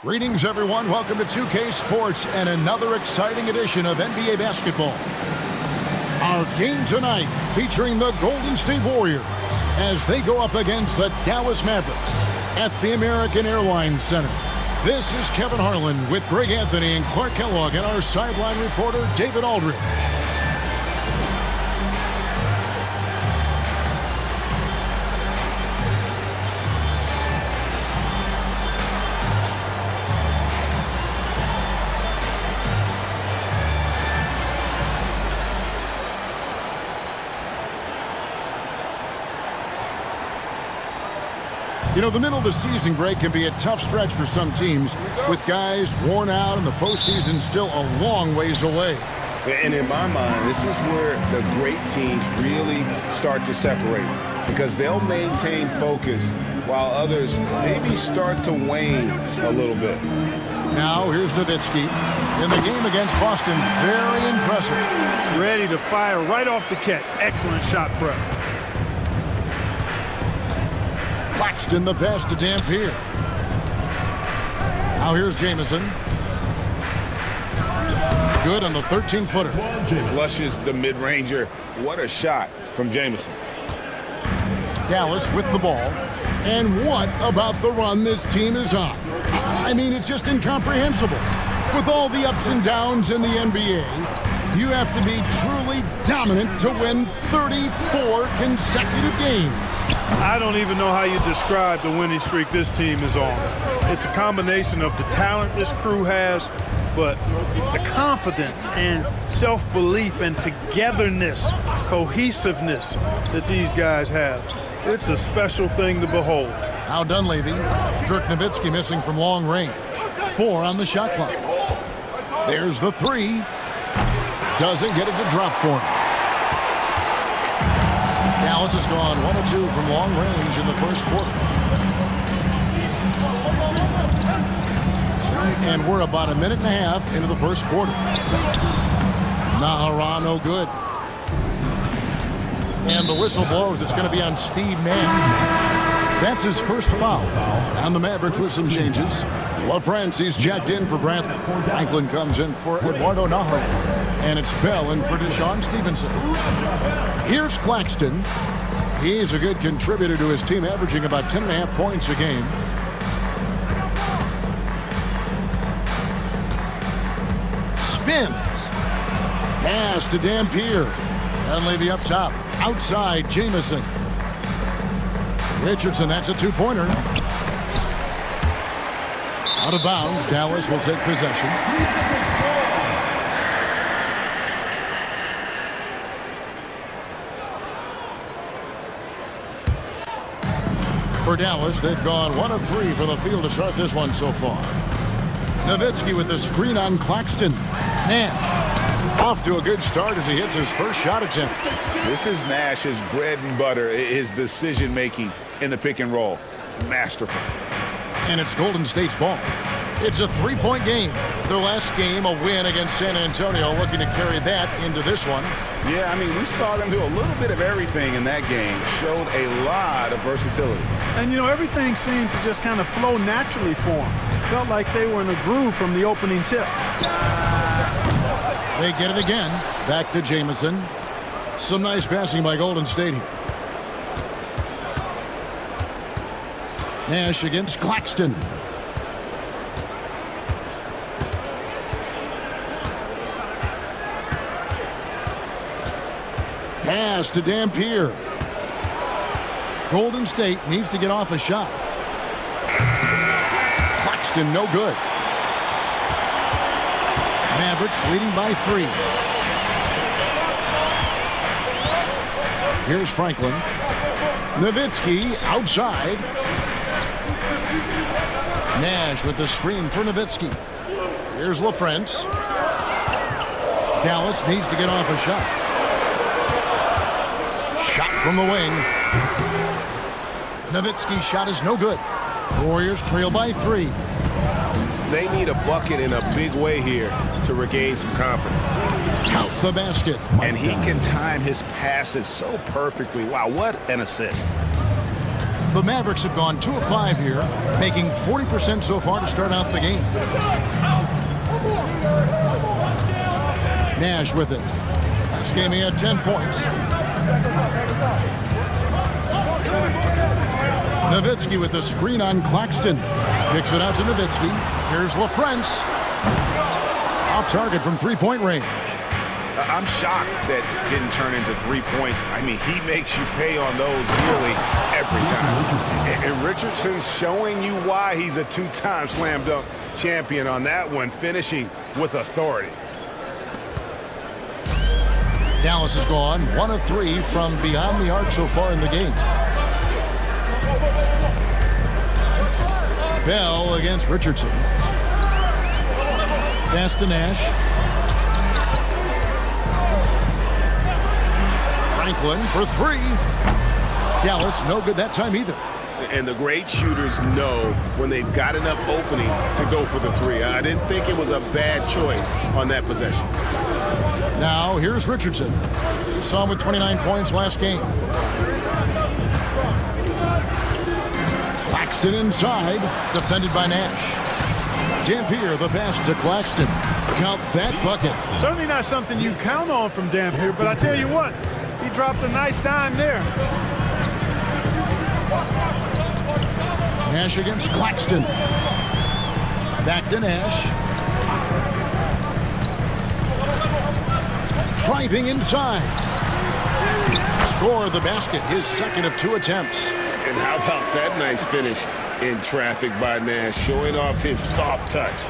Greetings, everyone. Welcome to 2K Sports and another exciting edition of NBA basketball. Our game tonight featuring the Golden State Warriors as they go up against the Dallas Mavericks at the American Airlines Center. This is Kevin Harlan with Greg Anthony and Clark Kellogg and our sideline reporter, David Aldridge. You know, the middle of the season break can be a tough stretch for some teams, with guys worn out and the postseason still a long ways away. And in my mind, this is where the great teams really start to separate, because they'll maintain focus while others maybe start to wane a little bit. Now, here's Nowitzki. In the game against Boston, very impressive. Ready to fire right off the catch. Excellent shot prep. Claxton the pass to Dampier. Now here's Jamison. Good on the 13-footer. Flushes the mid-ranger. What a shot from Jamison. Dallas with the ball. And what about the run this team is on? I mean, it's just incomprehensible. With all the ups and downs in the NBA, you have to be truly dominant to win 34 consecutive games. I don't even know how you describe the winning streak this team is on. It's a combination of the talent this crew has, but the confidence and self-belief and togetherness, cohesiveness that these guys have. It's a special thing to behold. Now Dunleavy, Dirk Nowitzki missing from long range. 4 on the shot clock. There's the 3. Doesn't get it to drop for him. Dallas has gone 1 of 2 from long range in the first quarter. And we're about a minute and a half into the first quarter. Nahara, no good. And the whistle blows. It's going to be on Steve Nash. That's his first foul. And the Mavericks with some changes. LaFrancie's checked in for Bradley. Franklin comes in for Eduardo Nahara. And it's Bell in for Deshaun Stevenson. Here's Claxton. He's a good contributor to his team, averaging about 10.5 points a game. Spins. Pass to Dampier. Dunleavy up top. Outside, Jamison. Richardson, that's a 2-pointer. Out of bounds, Dallas will take possession. For Dallas, they've gone 1 of 3 for the field to start this one so far. Nowitzki with the screen on Claxton. Nash off to a good start as he hits his first shot attempt. This is Nash's bread and butter, his decision-making in the pick and roll. Masterful. And it's Golden State's ball. It's a 3-point game. Their last game, a win against San Antonio, looking to carry that into this one. Yeah, I mean, we saw them do a little bit of everything in that game. Showed a lot of versatility. And, you know, everything seemed to just kind of flow naturally for them. Felt like they were in a groove from the opening tip. They get it again. Back to Jamison. Some nice passing by Golden State here. Nash against Claxton. Pass to Dampier. Golden State needs to get off a shot. Claxton, no good. Mavericks leading by 3. Here's Franklin. Nowitzki outside. Nash with the screen for Nowitzki. Here's LaFrance. Dallas needs to get off a shot. Shot from the wing. Nowitzki's shot is no good. Warriors trail by 3. They need a bucket in a big way here to regain some confidence. Count the basket. And he can time his passes so perfectly. Wow, what an assist. The The Mavericks have gone 2 of 5 here, making 40% so far to start out the game. Nash with it. This game he had 10 points. Nowitzki with the screen on Claxton. Kicks it out to Nowitzki. Here's LaFrance. Off target from three-point range. I'm shocked that didn't turn into 3 points. I mean, he makes you pay on those nearly every time. And Richardson's showing you why he's a 2-time slam dunk champion on that one, finishing with authority. Dallas has gone 1 of 3 from beyond the arc so far in the game. Bell against Richardson. Pass to Nash. Franklin for 3. Dallas no good that time either. And the great shooters know when they've got enough opening to go for the 3. I didn't think it was a bad choice on that possession. Now here's Richardson. You saw him with 29 points last game. Claxton inside, defended by Nash. Dampier the pass to Claxton. Count that bucket. Certainly not something you count on from Dampier, but I tell you what, he dropped a nice dime there. Nash against Claxton. Back to Nash. Driving inside. Score the basket, his second of 2 attempts. And how about that nice finish in traffic by Nash, showing off his soft touch.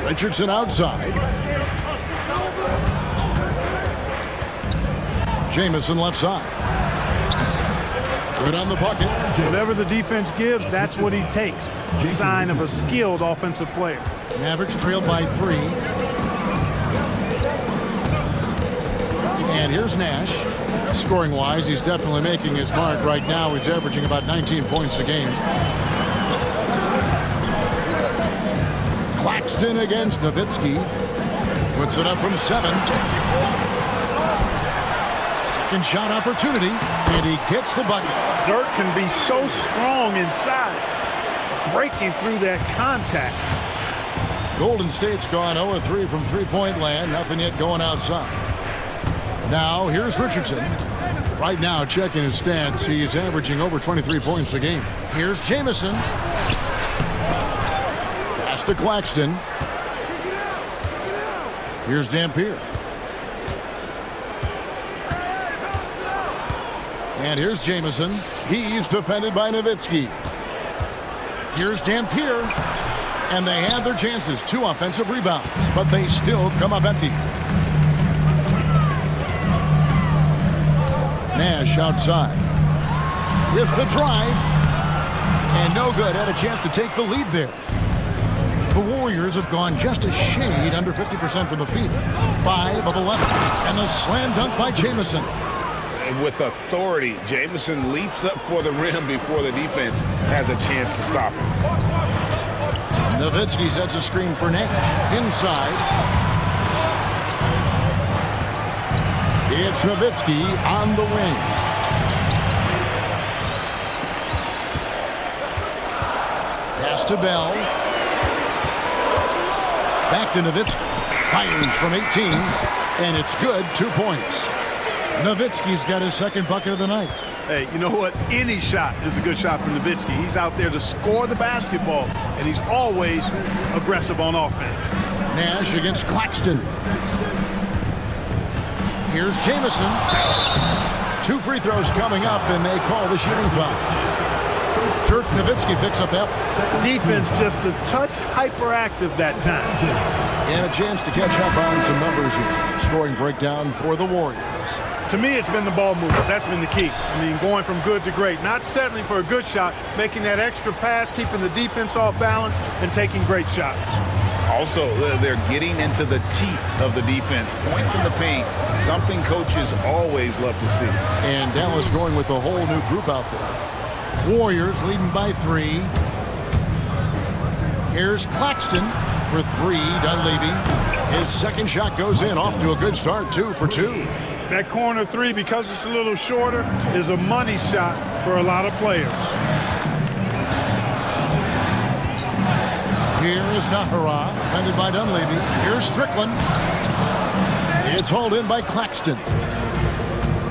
Richardson outside. Jamison left side. Good on the bucket. Whatever the defense gives, that's what he takes. A sign of a skilled offensive player. Mavericks trailed by 3. And here's Nash. Scoring-wise, he's definitely making his mark right now. He's averaging about 19 points a game. Claxton against Nowitzki. Puts it up from 7. Second shot opportunity, and he gets the bucket. Dirk can be so strong inside, breaking through that contact. Golden State's gone 0 of 3 from three-point land. Nothing yet going outside. Now, here's Richardson. Right now, checking his stats, he's averaging over 23 points a game. Here's Jamison. Pass to Claxton. Here's Dampier. And here's Jamison. He's defended by Nowitzki. Here's Dampier. And they had their chances. 2 offensive rebounds, but they still come up empty. Nash outside with the drive, and no good. Had a chance to take the lead there. The Warriors have gone just a shade under 50% from the field. 5 of 11, and the slam dunk by Jamison. And with authority, Jamison leaps up for the rim before the defense has a chance to stop him. Nowitzki sets a screen for Nash. Inside. It's Nowitzki on the wing. Pass to Bell. Back to Nowitzki. Fires from 18, and it's good. 2 points. Nowitzki's got his second bucket of the night. Hey, you know what? Any shot is a good shot for Nowitzki. He's out there to score the basketball, and he's always aggressive on offense. Nash against Claxton. Here's Jamison. 2 free throws coming up, and they call the shooting foul. Dirk Nowitzki picks up that. Defense just a touch hyperactive that time. And a chance to catch up on some numbers here. Scoring breakdown for the Warriors. To me, it's been the ball movement. That's been the key. I mean, going from good to great. Not settling for a good shot, making that extra pass, keeping the defense off balance, and taking great shots. Also, they're getting into the teeth of the defense. Points in the paint, something coaches always love to see. And Dallas going with a whole new group out there. Warriors leading by 3. Here's Claxton for 3, Dunleavy. His second shot goes in, off to a good start, 2 for 2. That corner 3, because it's a little shorter, is a money shot for a lot of players. Here is Nahara, defended by Dunleavy. Here's Strickland. It's hauled in by Claxton.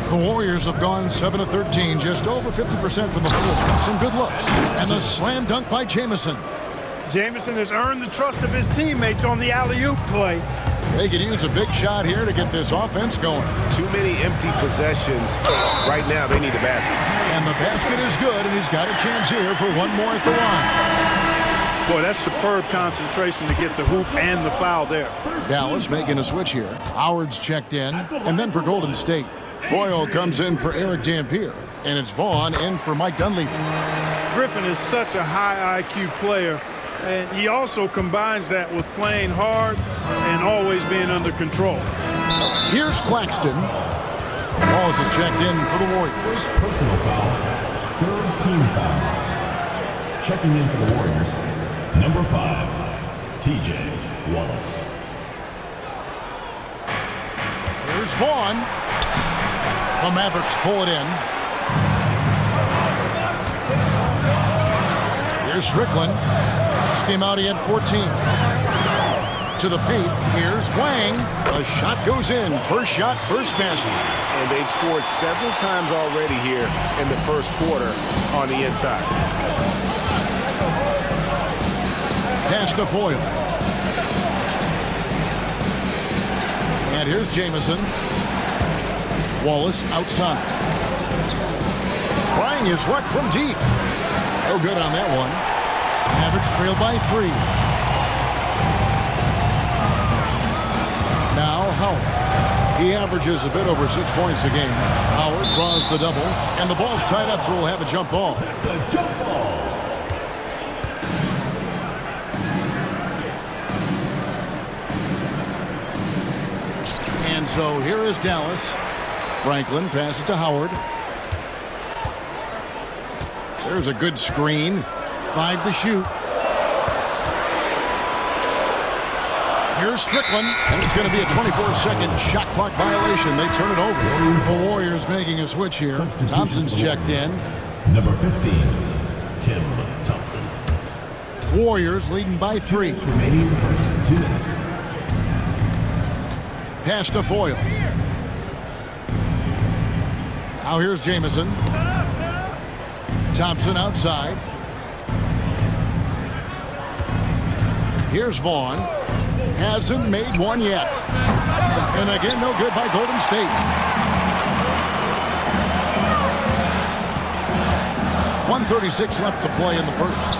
The Warriors have gone 7 of 13, just over 50% from the floor. Some good looks. And the slam dunk by Jamison. Jamison has earned the trust of his teammates on the alley-oop play. They could use a big shot here to get this offense going. Too many empty possessions. Right now, they need a basket. And the basket is good, and he's got a chance here for one more at the line. Boy, that's superb concentration to get the hoop and the foul there. Dallas making a switch here. Howard's checked in, and then for Golden State. Foyle comes in for Eric Dampier, and it's Vaughn in for Mike Dunleavy. Griffin is such a high IQ player, and he also combines that with playing hard and always being under control. Here's Claxton. Wallace is checked in for the Warriors. Personal foul, third team foul. Checking in for the Warriors, number 5, TJ Wallace. Here's Vaughn. The Mavericks pull it in. Here's Strickland. This game out, he had 14. To the paint, here's Wang. The shot goes in. First shot, first basket. And they've scored several times already here in the first quarter on the inside. Pass to Foyle. And here's Jamison. Wallace outside. Trying his luck from deep. No good on that one. Mavericks trailed by 3. Now Howard. He averages a bit over 6 points a game. Howard draws the double, and the ball's tied up, so we'll have a jump ball. It's a jump ball. And so here is Dallas. Franklin passes to Howard. There's a good screen. 5 to shoot. Here's Strickland, and it's going to be a 24-second shot clock violation. They turn it over. The Warriors making a switch here. Thompson's checked in. Number 15, Tim Thompson. Warriors leading by 3. Remaining in the first 2 minutes. Pass to Foyle. Now here's Jamison. Thompson outside. Here's Vaughn. Hasn't made one yet. And again, no good by Golden State. 1:36 left to play in the first.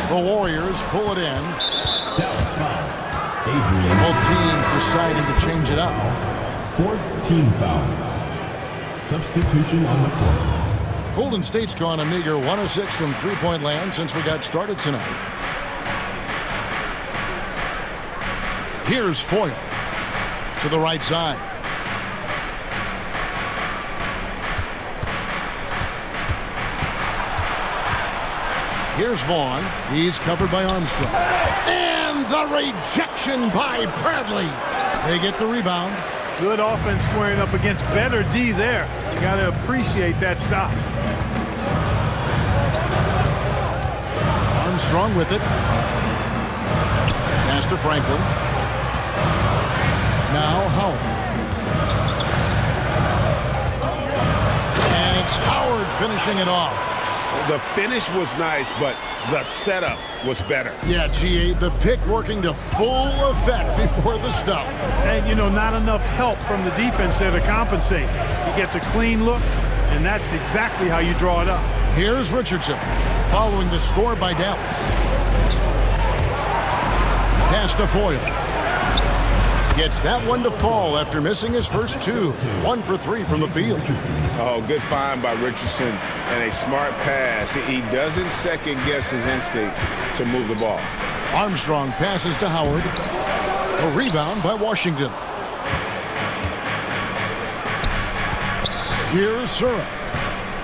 The Warriors pull it in. Dallas foul. Adrian. Both teams deciding to change it up. 4th team foul. Substitution on the court. Golden State's gone a meager 1 of 6 from three-point land since we got started tonight. Here's Foyle to the right side. Here's Vaughn. He's covered by Armstrong. And the rejection by Bradley. They get the rebound. Good offense squaring up against better D there. You got to appreciate that stop. Armstrong with it. Pass to Franklin. Now Howard. And it's Howard finishing it off. The finish was nice, but the setup was better. Yeah, GA, the pick working to full effect before the stuff. And, you know, not enough help from the defense there to compensate. He gets a clean look, and that's exactly how you draw it up. Here's Richardson following the score by Dallas. Pass to Foyle. Gets that one to fall after missing his first 2. 1 for 3 from the field. Oh, good find by Richardson and a smart pass. He doesn't second guess his instinct to move the ball. Armstrong passes to Howard. A rebound by Washington. Here's Sura.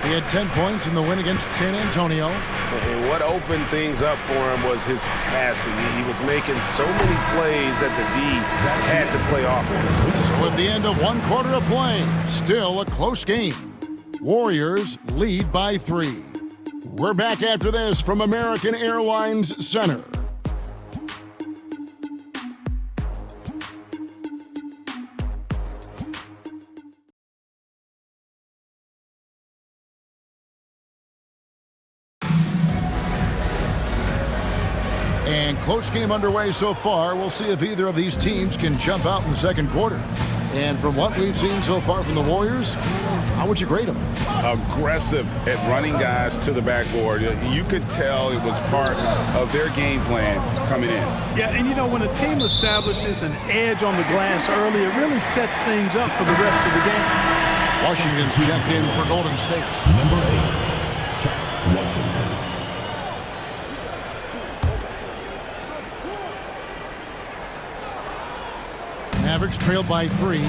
He had 10 points in the win against San Antonio. And what opened things up for him was his passing. He was making so many plays that the D had to play off him. So at the end of 1 quarter of play, still a close game. Warriors lead by 3. We're back after this from American Airlines Center. And close game underway so far. We'll see if either of these teams can jump out in the second quarter. And from what we've seen so far from the Warriors, how would you grade them? Aggressive at running guys to the backboard. You could tell it was part of their game plan coming in. Yeah, and you know, when a team establishes an edge on the glass early, it really sets things up for the rest of the game. Washington's checked in for Golden State. Number 8, check Washington. Mavericks trailed by 3.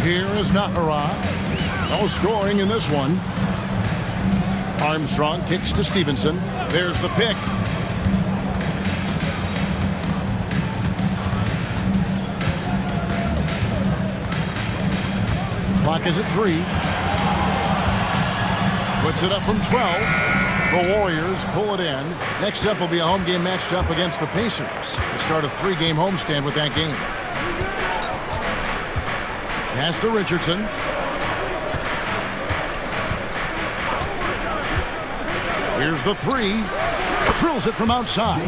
Here is Nahara. No scoring in this one. Armstrong kicks to Stevenson. There's the pick. Clock is at 3. Puts it up from 12. The Warriors pull it in. Next up will be a home game matched up against the Pacers. The start of 3-game homestand with that game. Pass to Richardson. Here's the 3. Drills it from outside.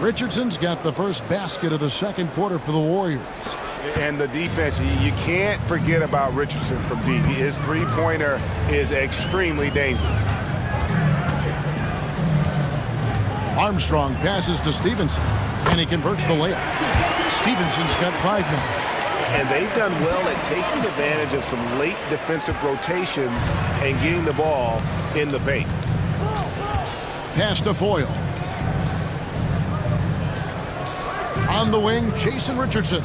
Richardson's got the first basket of the second quarter for the Warriors. And the defense, you can't forget about Richardson from deep. His three-pointer is extremely dangerous. Armstrong passes to Stevenson, and he converts the layup. Stevenson's got 5 now. And they've done well at taking advantage of some late defensive rotations and getting the ball in the paint. Pass to Foyle. On the wing, Jason Richardson.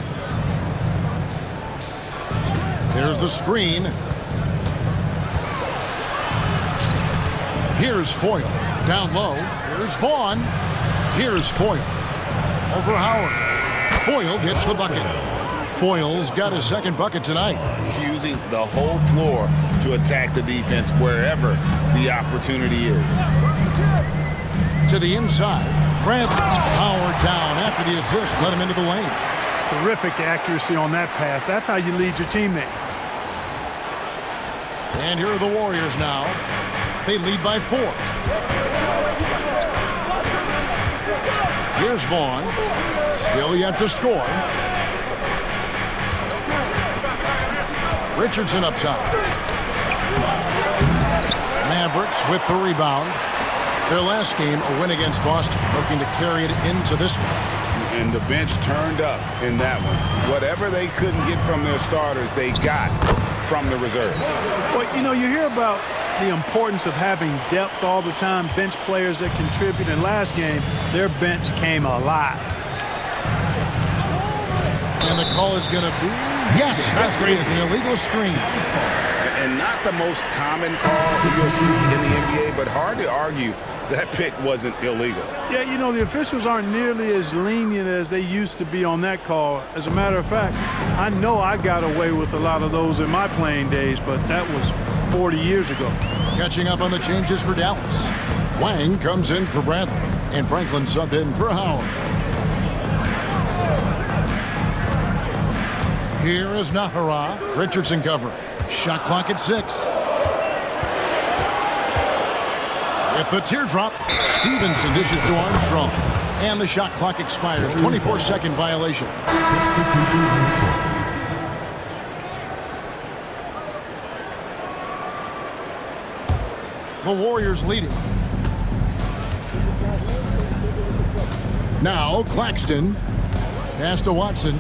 There's the screen. Here's Foyle. Down low. Here's Vaughn. Here's Foyle. Over Howard. Foyle gets the bucket. Foyle's got his second bucket tonight. Using the whole floor to attack the defense wherever the opportunity is. To the inside. Grant Howard down after the assist. Let him into the lane. Terrific accuracy on that pass. That's how you lead your teammate. And here are the Warriors now. They lead by 4. Here's Vaughn. Still yet to score. Richardson up top. Mavericks with the rebound. Their last game, a win against Boston, looking to carry it into this one. And the bench turned up in that one. Whatever they couldn't get from their starters, they got from the reserves. Well, you know, you hear about the importance of having depth all the time, bench players that contribute. In last game, their bench came alive. And the call is going to be, yes, it is, an illegal screen. And not the most common call you'll see in the NBA, but hard to argue that pick wasn't illegal. Yeah, you know, the officials aren't nearly as lenient as they used to be on that call. As a matter of fact, I know I got away with a lot of those in my playing days, but that was 40 years ago. Catching up on the changes for Dallas. Wang comes in for Bradley, and Franklin subbed in for Howard. Here is Nahara. Richardson covering. Shot clock at 6. With the teardrop, Stevenson dishes to Armstrong. And the shot clock expires. 24-second violation. The Warriors leading. Now Claxton. Pass to Watson.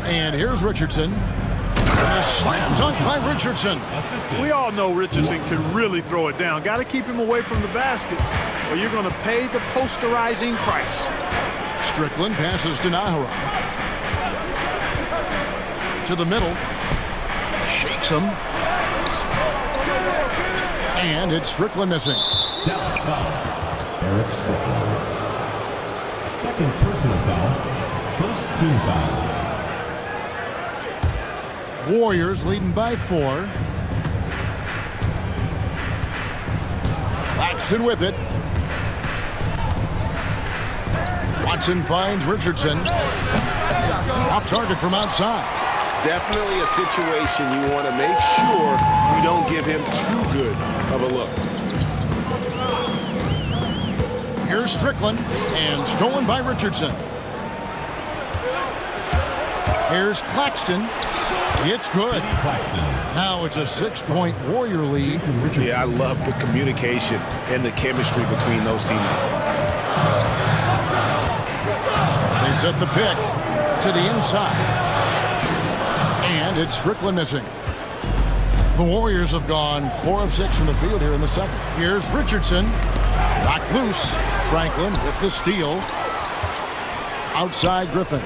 And here's Richardson. And a slam dunk by Richardson. We all know Richardson can really throw it down. Got to keep him away from the basket, or you're going to pay the posterizing price. Strickland passes to Nahara. To the middle. Shakes him. And it's Strickland missing. Dallas foul. Eric Strickland. Second personal foul First team foul. Warriors leading by 4. Claxton with it. Watson finds Richardson. Off target from outside. Definitely a situation you want to make sure you don't give him too good of a look. Here's Strickland, and stolen by Richardson. Here's Claxton. It's good. Now it's a 6-point Warrior lead. Yeah, I love the communication and the chemistry between those teammates. They set the pick to the inside. And it's Strickland missing. The Warriors have gone 4 of 6 from the field here in the second. Here's Richardson. Knocked loose. Franklin with the steal. Outside Griffin.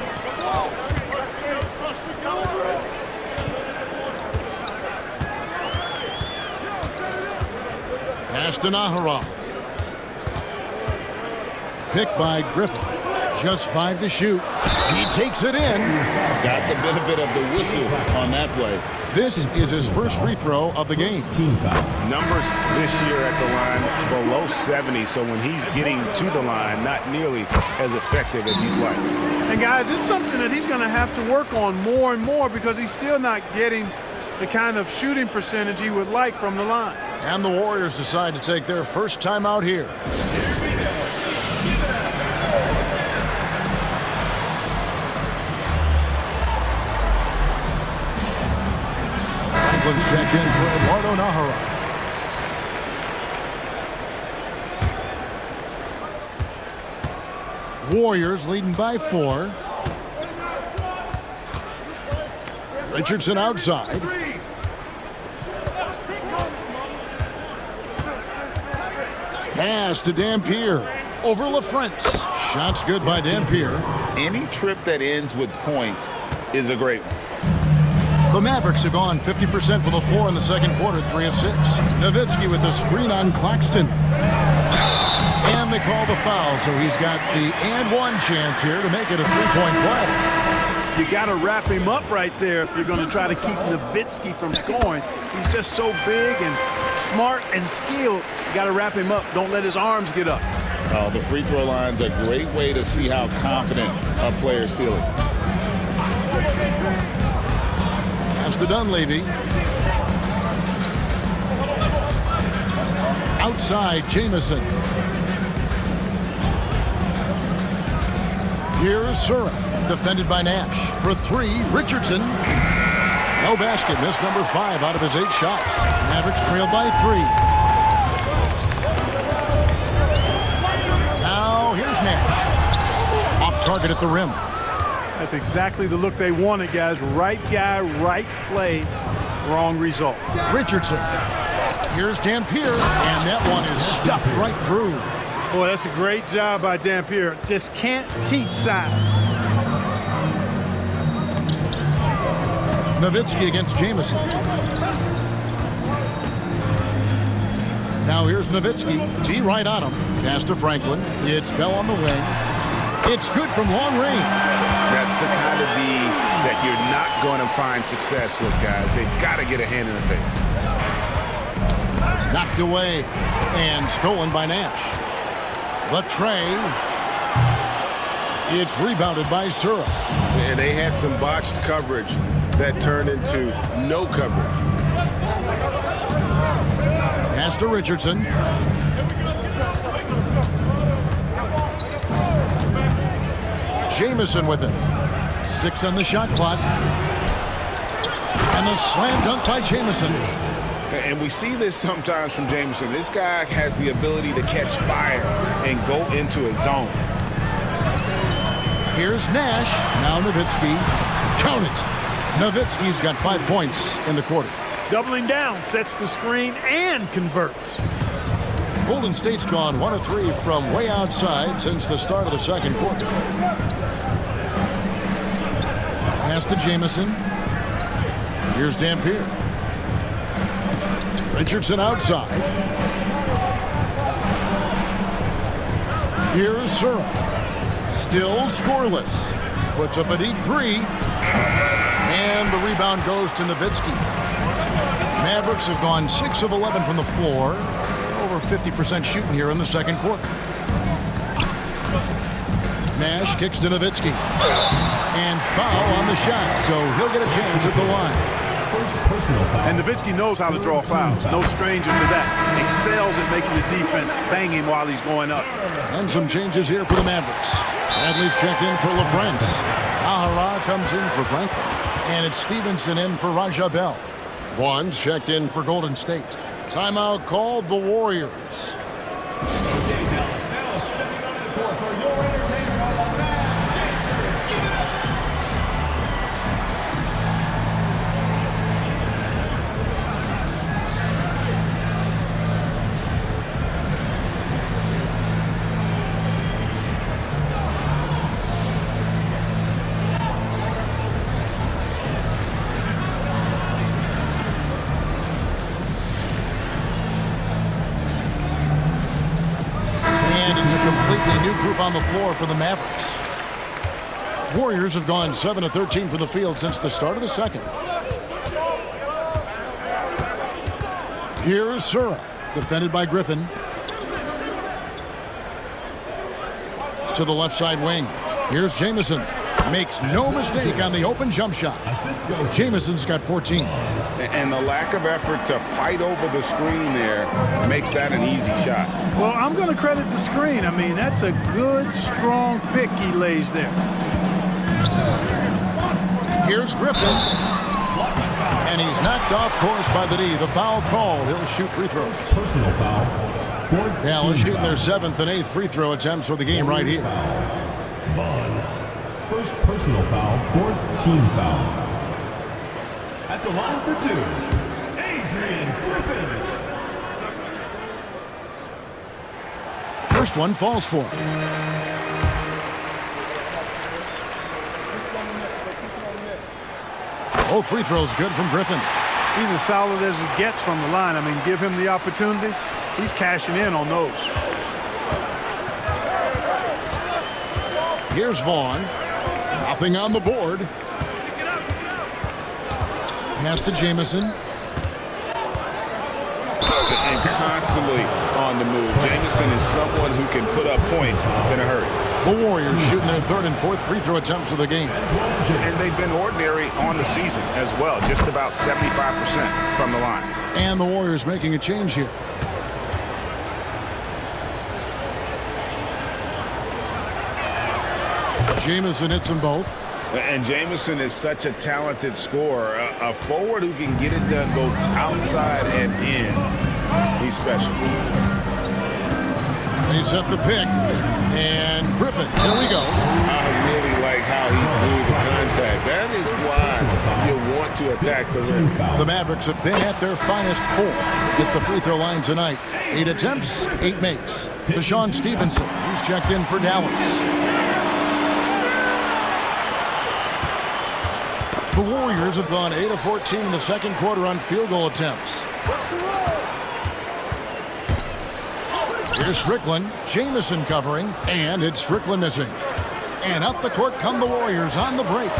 Pass to Nahara. Picked by Griffin. Just 5 to shoot. He takes it in. Got the benefit of the whistle on that play. This is his first free throw of the game. Numbers this year at the line below 70, so when he's getting to the line, not nearly as effective as he'd like. And guys, it's something that he's going to have to work on more and more because he's still not getting the kind of shooting percentage he would like from the line. And the Warriors decide to take their first time out here. Franklin's check in for Eduardo Nahara. Warriors leading by 4. Richardson outside. Pass to Dampier. Over LaFrentz. Shot's good by Dampier. Any trip that ends with points is a great one. The Mavericks have gone 50% for the floor in the second quarter, 3 of 6. Nowitzki with the screen on Claxton. And they call the foul, so he's got the and one chance here to make it a 3-point play. You got to wrap him up right there if you're going to try to keep Nowitzki from scoring. He's just so big and smart and skilled. You got to wrap him up. Don't let his arms get up. The free throw line's a great way to see how confident a player's feeling. Pass to Dunleavy. Outside, Jamison. Here's Surra, defended by Nash. For 3, Richardson. No basket, missed number 5 out of his 8 shots. Mavericks trail by 3. Now here's Nash. Off target at the rim. That's exactly the look they wanted, guys. Right guy, right play, wrong result. Richardson. Here's Dampier, and that one is stuffed right through. Boy, that's a great job by Dampier. Just can't teach size. Nowitzki against Jamison. Now here's Nowitzki. T right on him. Pass to Franklin. It's Bell on the wing. It's good from long range. That's the kind of D that you're not going to find success with, guys. They've got to get a hand in the face. Knocked away and stolen by Nash. The tray. It's rebounded by Surra. And they had some botched coverage that turned into no coverage. Pass to Richardson. Jamison with it. 6 on the shot clock. And the slam dunk by Jamison. And we see this sometimes from Jamison. This guy has the ability to catch fire and go into a zone. Here's Nash. Now Nowitzki. Count it. Nowitzki's got 5 points in the quarter. Doubling down, sets the screen and converts. Golden State's gone 1 of 3 from way outside since the start of the second quarter. Pass to Jamison. Here's Dampier. Richardson outside. Here's Surra. Still scoreless. puts up a deep three. And the rebound goes to Nowitzki. Mavericks have gone 6 of 11 from the floor. Over 50% shooting here in the second quarter. Nash kicks to Nowitzki. And foul on the shot, so he'll get a chance at the line. And Nowitzki knows how to draw fouls. No stranger to that. Excels at making the defense bang him while he's going up. And some changes here for the Mavericks. Bradley's checked in for LaFrance. Ahara comes in for Franklin. And it's Stevenson in for Raja Bell. Vaughn's checked in for Golden State. Timeout called the Warriors. New group on the floor for the Mavericks. Warriors have gone 7 of 13 from the field since the start of the second. Here is Sura, defended by Griffin. To the left side wing. Here's Jamison. Makes no mistake on the open jump shot. Jamison's got 14. And the lack of effort to fight over the screen there makes that an easy shot. Well, I'm going to credit the screen. I mean, that's a good, strong pick he lays there. Here's Griffin. And he's knocked off course by the D. The foul called. He'll shoot free throws. Personal foul. Dallas shooting their 7th and 8th free throw attempts for the game right here. Vaughn. First personal foul, 4th team foul. At the line for 2, Adrian Griffin. First one falls for him. Both free throws good from Griffin. He's as solid as it gets from the line. I mean, give him the opportunity. He's cashing in on those. Here's Vaughn. Nothing on the board. Pass to Jamison. And constantly on the move. Jamison is someone who can put up points in a hurry. The Warriors shooting their 3rd and 4th free throw attempts of the game. And they've been ordinary on the season as well. Just about 75% from the line. And the Warriors making a change here. Jamison hits them both. And Jamison is such a talented scorer. A forward who can get it done both outside and in. He's special. They set the pick. And Griffin, here we go. I really like how he drew the contact. That is why you want to attack the rim. The Mavericks have been at their finest 4 at the free throw line tonight. 8 attempts, 8 makes. Deshaun Stevenson, he's checked in for Dallas. The Warriors have gone 8 of 14 in the second quarter on field goal attempts. Here's Strickland. Jamison covering, and it's Strickland missing. And up the court come the Warriors on the break.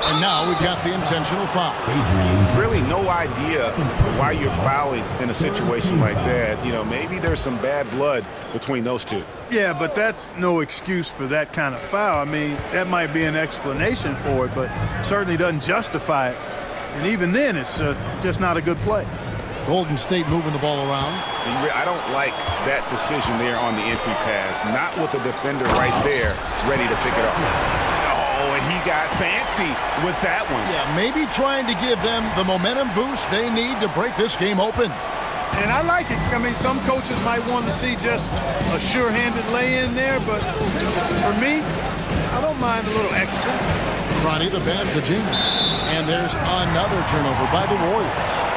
And now we've got the intentional foul. Really no idea why you're fouling in a situation like that. You know, maybe there's some bad blood between those two. Yeah, but that's no excuse for that kind of foul. I mean, that might be an explanation for it, but certainly doesn't justify it. And even then, it's just not a good play. Golden State moving the ball around. I don't like that decision there on the entry pass. Not with the defender right there ready to pick it up. Oh, and he got fancy with that one. Yeah, maybe trying to give them the momentum boost they need to break this game open. And I like it. I mean, some coaches might want to see just a sure-handed lay-in there, but for me, I don't mind a little extra. Ronnie the pass to Jamison. And there's another turnover by the Warriors.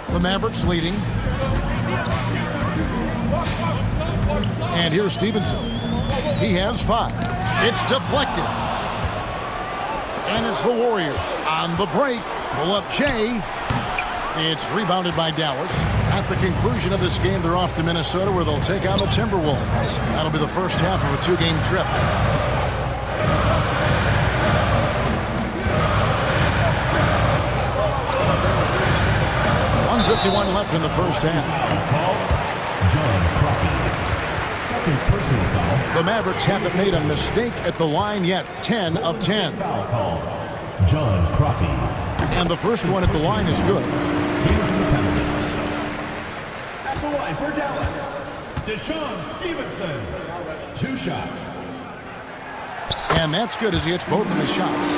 The Mavericks leading. And here's Stevenson. He has 5. It's deflected. And it's the Warriors on the break. Pull up Jay. It's rebounded by Dallas. At the conclusion of this game, they're off to Minnesota, where they'll take on the Timberwolves. That'll be the first half of a two-game trip. 1:51 left in the first half. Second personal foul. The Mavericks haven't made a mistake at the line yet. 10 of 10. Foul called. John Crotty. And the first one at the line is good. Teams in the penalty. At the line for Dallas, Deshaun Stevenson. 2 shots. And that's good as he hits both of his shots.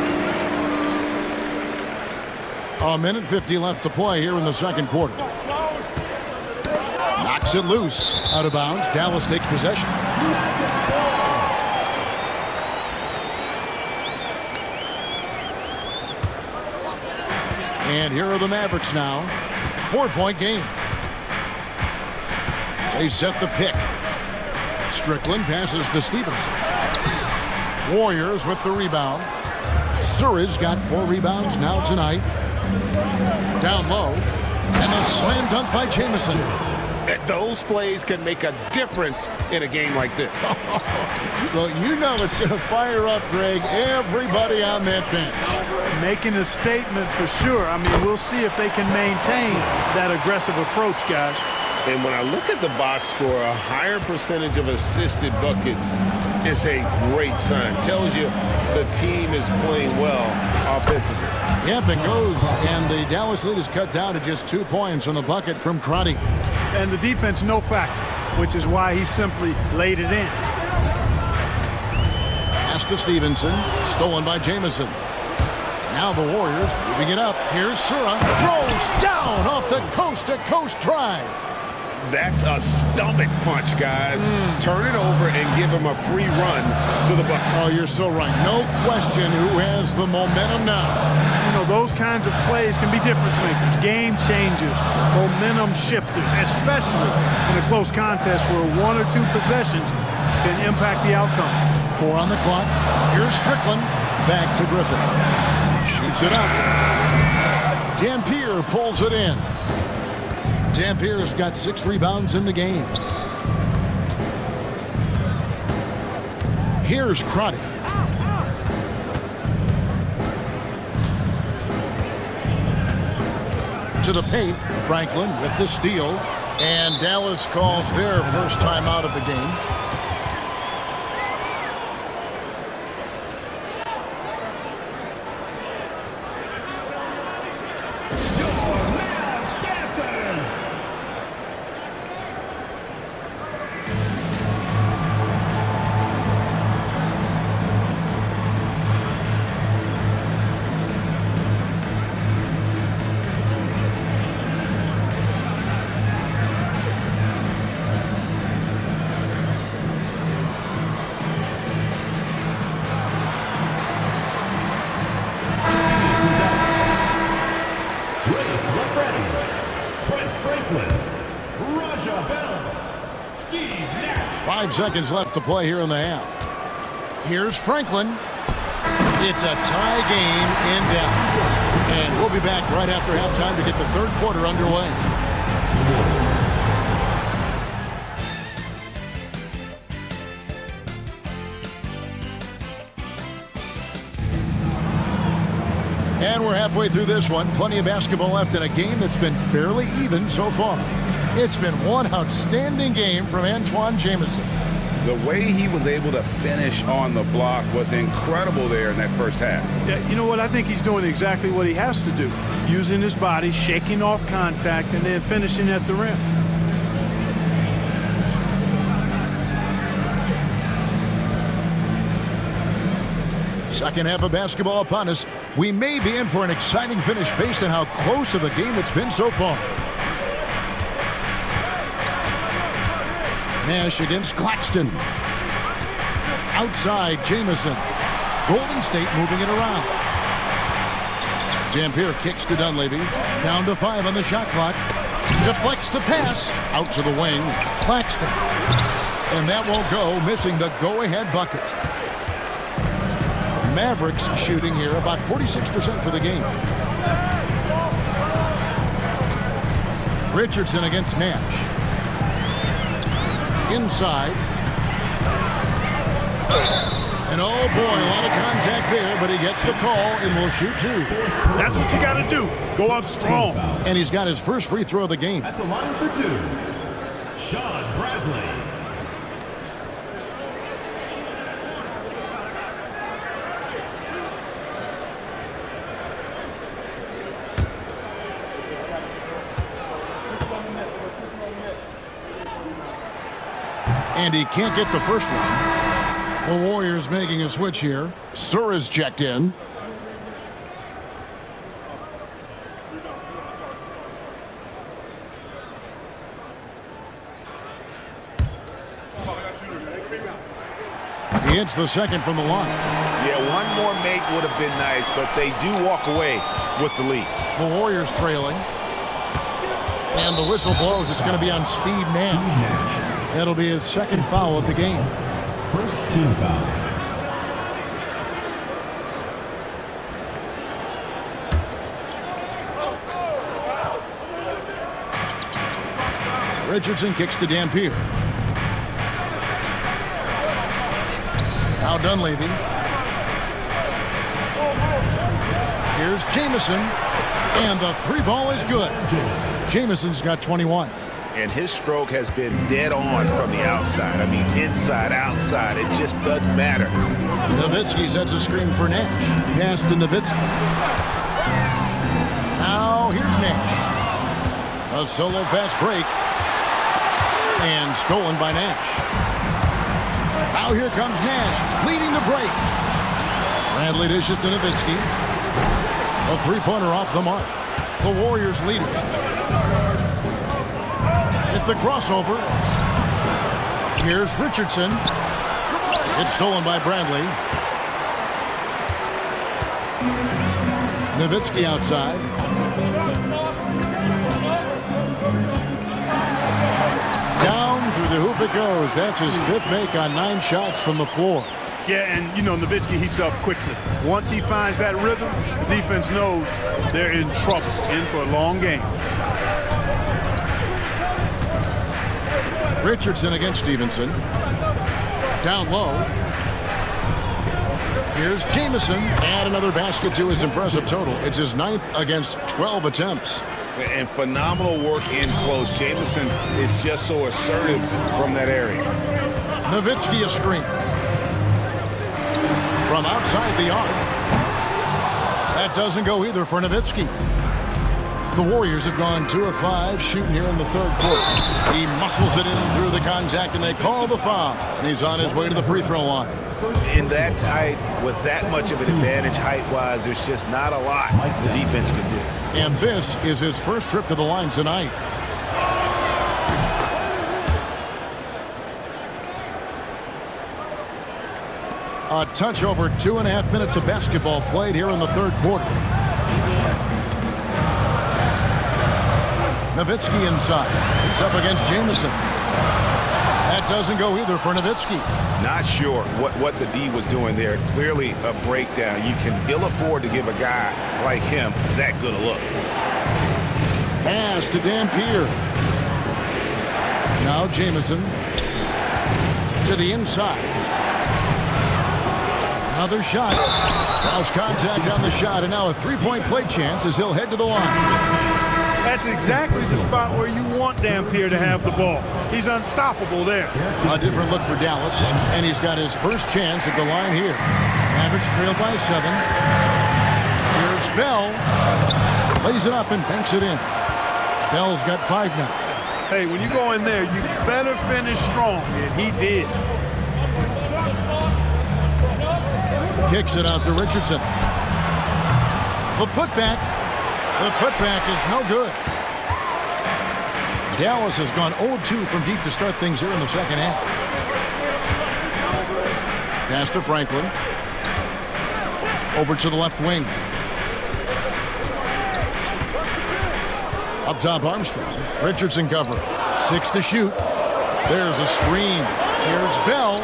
A minute 50 left to play here in the second quarter. Knocks it loose. Out of bounds. Dallas takes possession. And here are the Mavericks now. 4-point game. They set the pick. Strickland passes to Stevenson. Warriors with the rebound. Surridge got 4 rebounds now tonight. Down low. And a slam dunk by Jamison. Those plays can make a difference in a game like this. Well, you know it's going to fire up, Greg, everybody on that bench. Making a statement for sure. I mean, we'll see if they can maintain that aggressive approach, guys. And when I look at the box score, a higher percentage of assisted buckets is a great sign. Tells you the team is playing well offensively. Yep, it goes. And the Dallas lead is cut down to just 2 points on the bucket from Crotty. And the defense, no factor, which is why he simply laid it in. Pass to Stevenson. Stolen by Jamison. Now the Warriors moving it up. Here's Sura. Throws down off the coast-to-coast drive. That's a stomach punch, guys. Turn it over and give him a free run to the bucket. Oh, you're so right. No question who has the momentum now. You know, those kinds of plays can be difference makers, game changers, momentum shifters, especially in a close contest where 1 or 2 possessions can impact the outcome. 4 on the clock. Here's Strickland. Back to Griffin. Shoots it up. Dampier pulls it in. Dampier's got 6 rebounds in the game. Here's Crotty. To the paint, Franklin with the steal. And Dallas calls their first time out of the game. Steve Nash. 5 seconds left to play here in the half. Here's Franklin. It's a tie game in Dallas. And we'll be back right after halftime to get the third quarter underway. And we're halfway through this one. Plenty of basketball left in a game that's been fairly even so far. It's been one outstanding game from Antoine Jamison. The way he was able to finish on the block was incredible there in that first half. Yeah, you know what? I think he's doing exactly what he has to do. Using his body, shaking off contact, and then finishing at the rim. Second half of basketball upon us. We may be in for an exciting finish based on how close of a game it's been so far. Nash against Claxton. Outside, Jamison. Golden State moving it around. Dampier kicks to Dunleavy. Down to 5 on the shot clock. Deflects the pass. Out to the wing. Claxton. And that won't go, missing the go-ahead bucket. Mavericks shooting here about 46% for the game. Richardson against Nash. Inside. And oh boy, a lot of contact there, but he gets the call and will shoot two. That's what you got to do. Go up strong. And he's got his first free throw of the game. At the line for two, Sean Bradley. And he can't get the first one. The Warriors making a switch here. Sura's checked in. He hits the second from the line. Yeah, one more make would have been nice, but they do walk away with the lead. The Warriors trailing. And the whistle blows. It's going to be on Steve Nash. That'll be his second foul of the game. First team foul. Richardson kicks to Dampier. Now Dunleavy. Here's Jamison. And the three ball is good. Jamison's got 21. And his stroke has been dead on from the outside. I mean, inside, outside, it just doesn't matter. Nowitzki sets a screen for Nash. Pass to Nowitzki. Now here's Nash. A solo fast break. And stolen by Nash. Now here comes Nash, leading the break. Bradley dishes to Nowitzki. A three-pointer off the mark. The Warriors lead it. It's the crossover. Here's Richardson. It's stolen by Bradley. Nowitzki outside. Down through the hoop it goes. That's his fifth make on 9 shots from the floor. Yeah, and you know, Nowitzki heats up quickly. Once he finds that rhythm, the defense knows they're in trouble, in for a long game. Richardson against Stevenson. Down low. Here's Jamison. Add another basket to his impressive total. It's his 9th against 12 attempts. And phenomenal work in close. Jamison is just so assertive from that area. Nowitzki a screen. From outside the arc. That doesn't go either for Nowitzki. The Warriors have gone 2 of 5 shooting here in the third quarter. He muscles it in through the contact, and they call the foul. And he's on his way to the free throw line. In that tight, with that much of an advantage height-wise, there's just not a lot the defense can do. And this is his first trip to the line tonight. A touch over 2.5 minutes of basketball played here in the third quarter. Nowitzki inside. He's up against Jamison. That doesn't go either for Nowitzki. Not sure what the D was doing there. Clearly a breakdown. You can ill afford to give a guy like him that good a look. Pass to Dampier. Now Jamison to the inside. Another shot. Lost contact on the shot, and now a three-point play chance as he'll head to the line. That's exactly the spot where you want Dampier to have the ball. He's unstoppable there. A different look for Dallas, and he's got his first chance at the line here. Mavericks trail by 7. Here's Bell. Lays it up and banks it in. Bell's got 5 now. Hey, when you go in there, you better finish strong, and he did. Kicks it out to Richardson. The putback. The putback is no good. Dallas has gone 0-2 from deep to start things here in the second half. Pass to Franklin. Over to the left wing. Up top, Armstrong. Richardson cover. 6 to shoot. There's a screen. Here's Bell.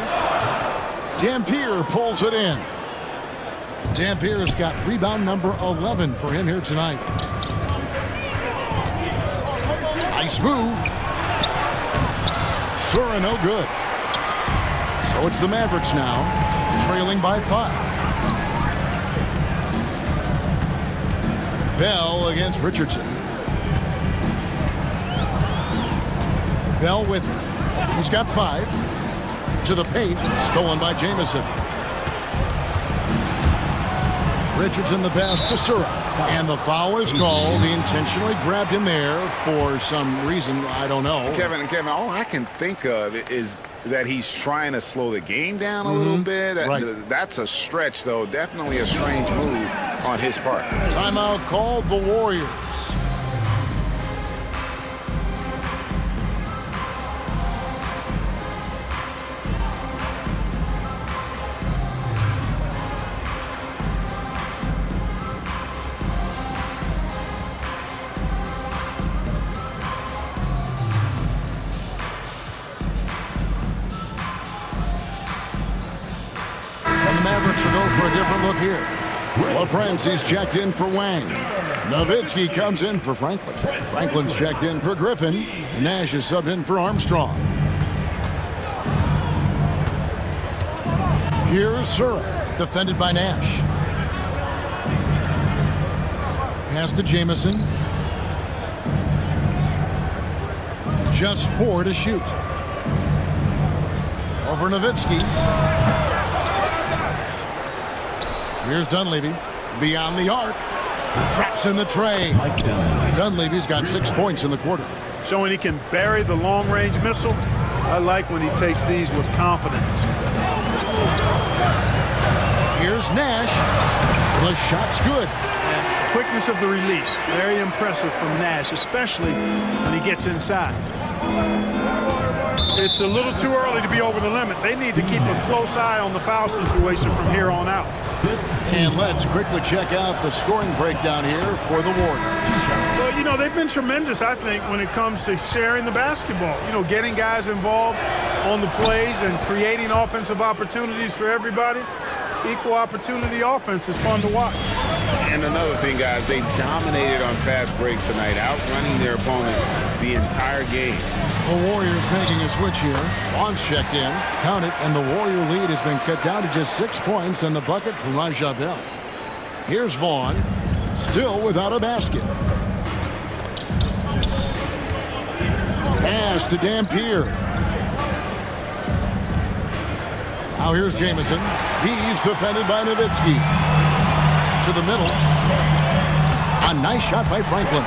Dampier pulls it in. Dampier's got rebound number 11 for him here tonight. Nice move. Sura no good. So it's the Mavericks now, trailing by 5. Bell against Richardson. Bell with it. He's got 5. To the paint, stolen by Jamison. Richardson the pass to Sura. And the foul is called. He intentionally grabbed him there for some reason, I don't know. Kevin, all I can think of is that he's trying to slow the game down a little bit. Right. That's a stretch, though. Definitely a strange move on his part. Timeout called the Warriors. Mavericks will go for a different look here. LaFrancie's checked in for Wang. Nowitzki comes in for Franklin. Franklin's checked in for Griffin. Nash is subbed in for Armstrong. Here's Sura, defended by Nash. Pass to Jamison. Just 4 to shoot. Over Nowitzki. Here's Dunleavy, beyond the arc, traps in the tray. Dunleavy's got 6 points in the quarter. Showing he can bury the long-range missile. I like when he takes these with confidence. Here's Nash. The shot's good. And quickness of the release, very impressive from Nash, especially when he gets inside. It's a little too early to be over the limit. They need to keep a close eye on the foul situation from here on out. And let's quickly check out the scoring breakdown here for the Warriors. Well, you know, they've been tremendous, I think, when it comes to sharing the basketball. You know, getting guys involved on the plays and creating offensive opportunities for everybody. Equal opportunity offense is fun to watch. And another thing, guys, they dominated on fast breaks tonight, outrunning their opponent the entire game. The Warriors making a switch here. Vaughn's checked in, count it, and the Warrior lead has been cut down to just 6 points and the bucket from Raja Bell. Here's Vaughn, still without a basket. Pass to Dampier. Now here's Jamison. He's defended by Nowitzki. To the middle. A nice shot by Franklin.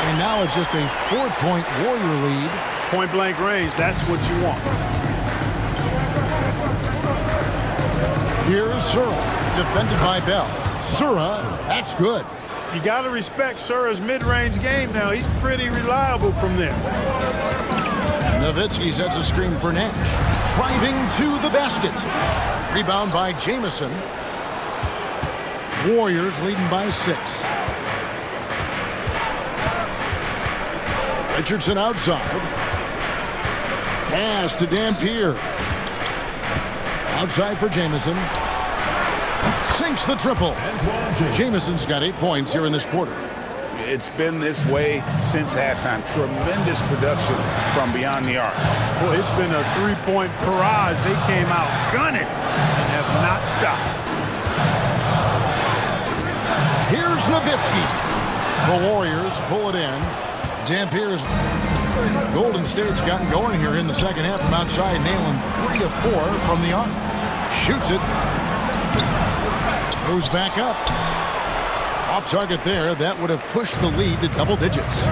And now it's just a 4-point Warrior lead. Point-blank range, that's what you want. Here's Sura, defended by Bell. Sura, that's good. You got to respect Sura's mid-range game now. He's pretty reliable from there. Nowitzki sets a screen for Nash. Driving to the basket. Rebound by Jamison. Warriors leading by 6. Richardson outside. Pass to Dampier. Outside for Jamison. Sinks the triple. Jamison's got 8 points here in this quarter. It's been this way since halftime. Tremendous production from beyond the arc. Well, it's been a 3-point barrage. They came out gunning and have not stopped. Here's Nowitzki. The Warriors pull it in. Dampier's Golden State's gotten going here in the second half from outside, nailing 3 of 4 from the arc. Shoots it. Goes back up. Off target there. That would have pushed the lead to double digits.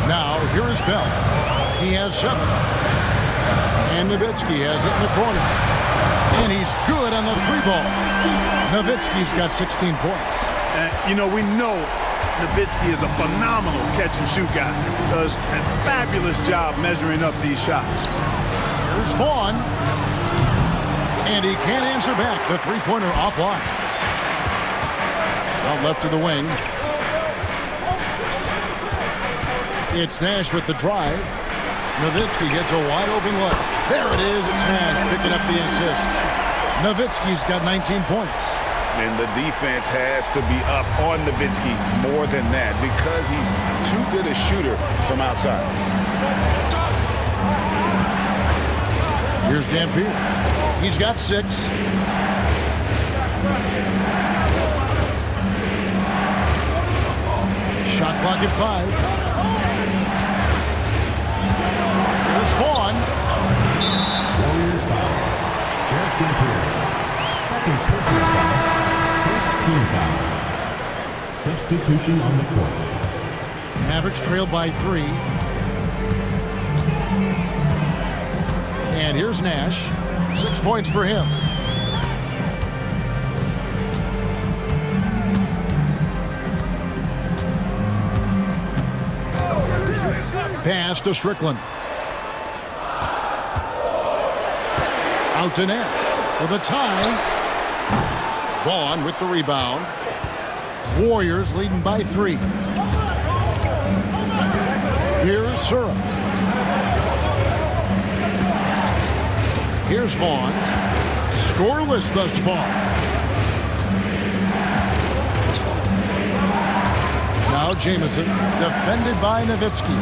Now, here is Bell. He has 7. And Nowitzki has it in the corner. And he's good on the 3-ball. Nowitzki's got 16 points. You know, we know Nowitzki is a phenomenal catch-and-shoot guy. Does a fabulous job measuring up these shots. Here's Vaughn. And he can't answer back. The 3-pointer offline. Out left to the wing. It's Nash with the drive. Nowitzki gets a wide-open look. There it is. It's Nash picking up the assist. Nowitzki's got 19 points. And the defense has to be up on Nowitzki more than that because he's too good a shooter from outside. Here's Dampier. He's got 6. Shot clock at 5. Here's Vaughn. Warriors foul. Jared Dampier. Second personal foul. First team foul. Substitution on the court. Mavericks trail by 3. And here's Nash. 6 points for him. Pass to Strickland. Out to Nash for the tie. Vaughn with the rebound. Warriors leading by 3. Here's Sura. Here's Vaughn. Scoreless thus far. Now Jamison, defended by Nowitzki.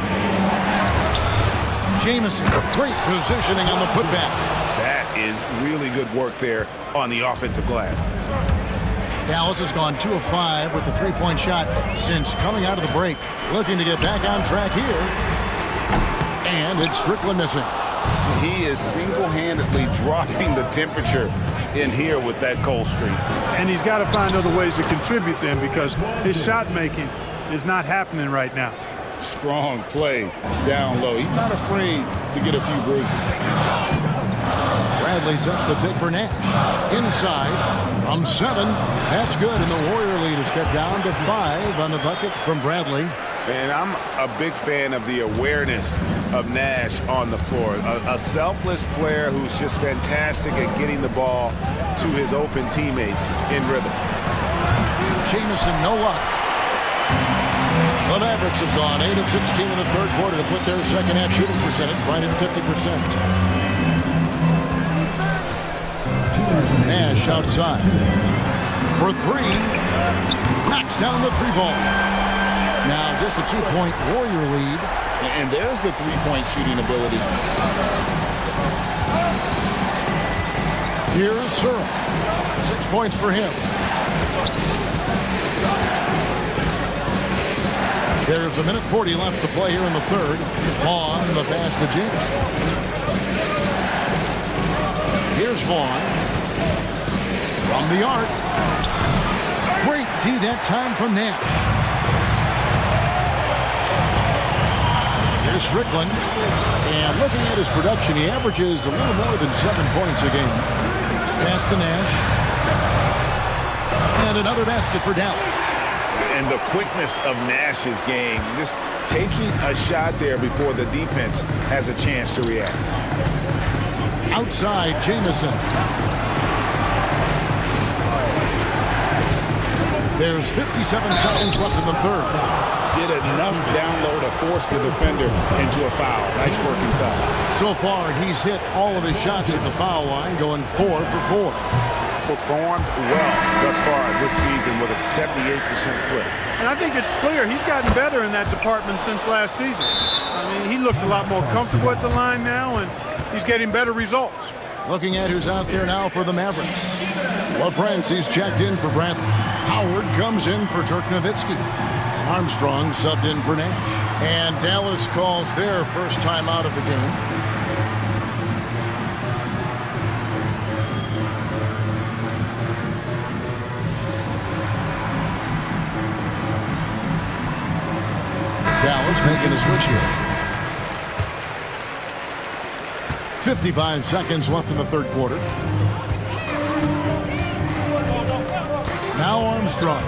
Jamison, great positioning on the putback. That is really good work there on the offensive glass. Dallas has gone 2 of 5 with the 3-point shot since coming out of the break. Looking to get back on track here. And it's Strickland missing. He is single-handedly dropping the temperature in here with that cold streak. And he's got to find other ways to contribute then because his shot making is not happening right now. Strong play down low. He's not afraid to get a few bruises. Bradley sets the pick for Nash. Inside from 7. That's good, and the Warrior lead is cut down to 5 on the bucket from Bradley. And I'm a big fan of the awareness of Nash on the floor. A selfless player who's just fantastic at getting the ball to his open teammates in rhythm. Jamison, no luck. The Mavericks have gone 8 of 16 in the third quarter to put their second half shooting percentage right at 50%. Nash outside for 3. Knocks down the 3-ball. Now just a 2-point Warrior lead. And there's the 3-point shooting ability. Here's Sura. 6 points for him. There's 1:40 left to play here in the third. Vaughn, the pass to Jamison. Here's Vaughn. From the arc. Great D that time from Nash. Here's Strickland. And looking at his production, he averages a little more than 7 points a game. Pass to Nash. And another basket for Dallas. And the quickness of Nash's game, just taking a shot there before the defense has a chance to react. Outside, Jamison. There's 57 seconds left in the third. Did enough down low to force the defender into a foul. Nice work inside. So far, he's hit all of his shots at the foul line, going 4 for 4. Performed well thus far this season with a 78% clip. And I think it's clear he's gotten better in that department since last season. I mean, he looks a lot more comfortable at the line now, and he's getting better results. Looking at who's out there now for the Mavericks. Well, Francie's checked in for Bradley. Howard comes in for Dirk Nowitzki. Armstrong subbed in for Nash. And Dallas calls their first time out of the game. Dallas making a switch here. 55 seconds left in the third quarter. Now Armstrong.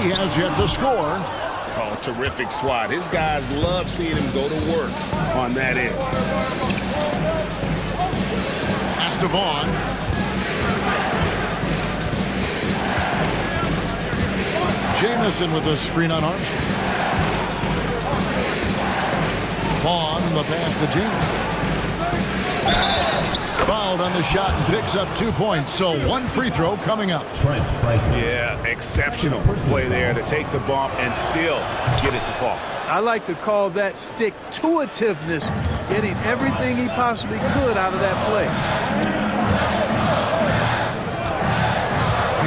He has yet to score. Oh, terrific swat. His guys love seeing him go to work on that end. Pass to Vaughn. Jamison with a screen on Armstrong. Vaughn, the pass to Jamison. Fouled on the shot and picks up 2 points. So 1 free throw coming up. Yeah, exceptional play there to take the bump and still get it to fall. I like to call that stick-to-itiveness, getting everything he possibly could out of that play.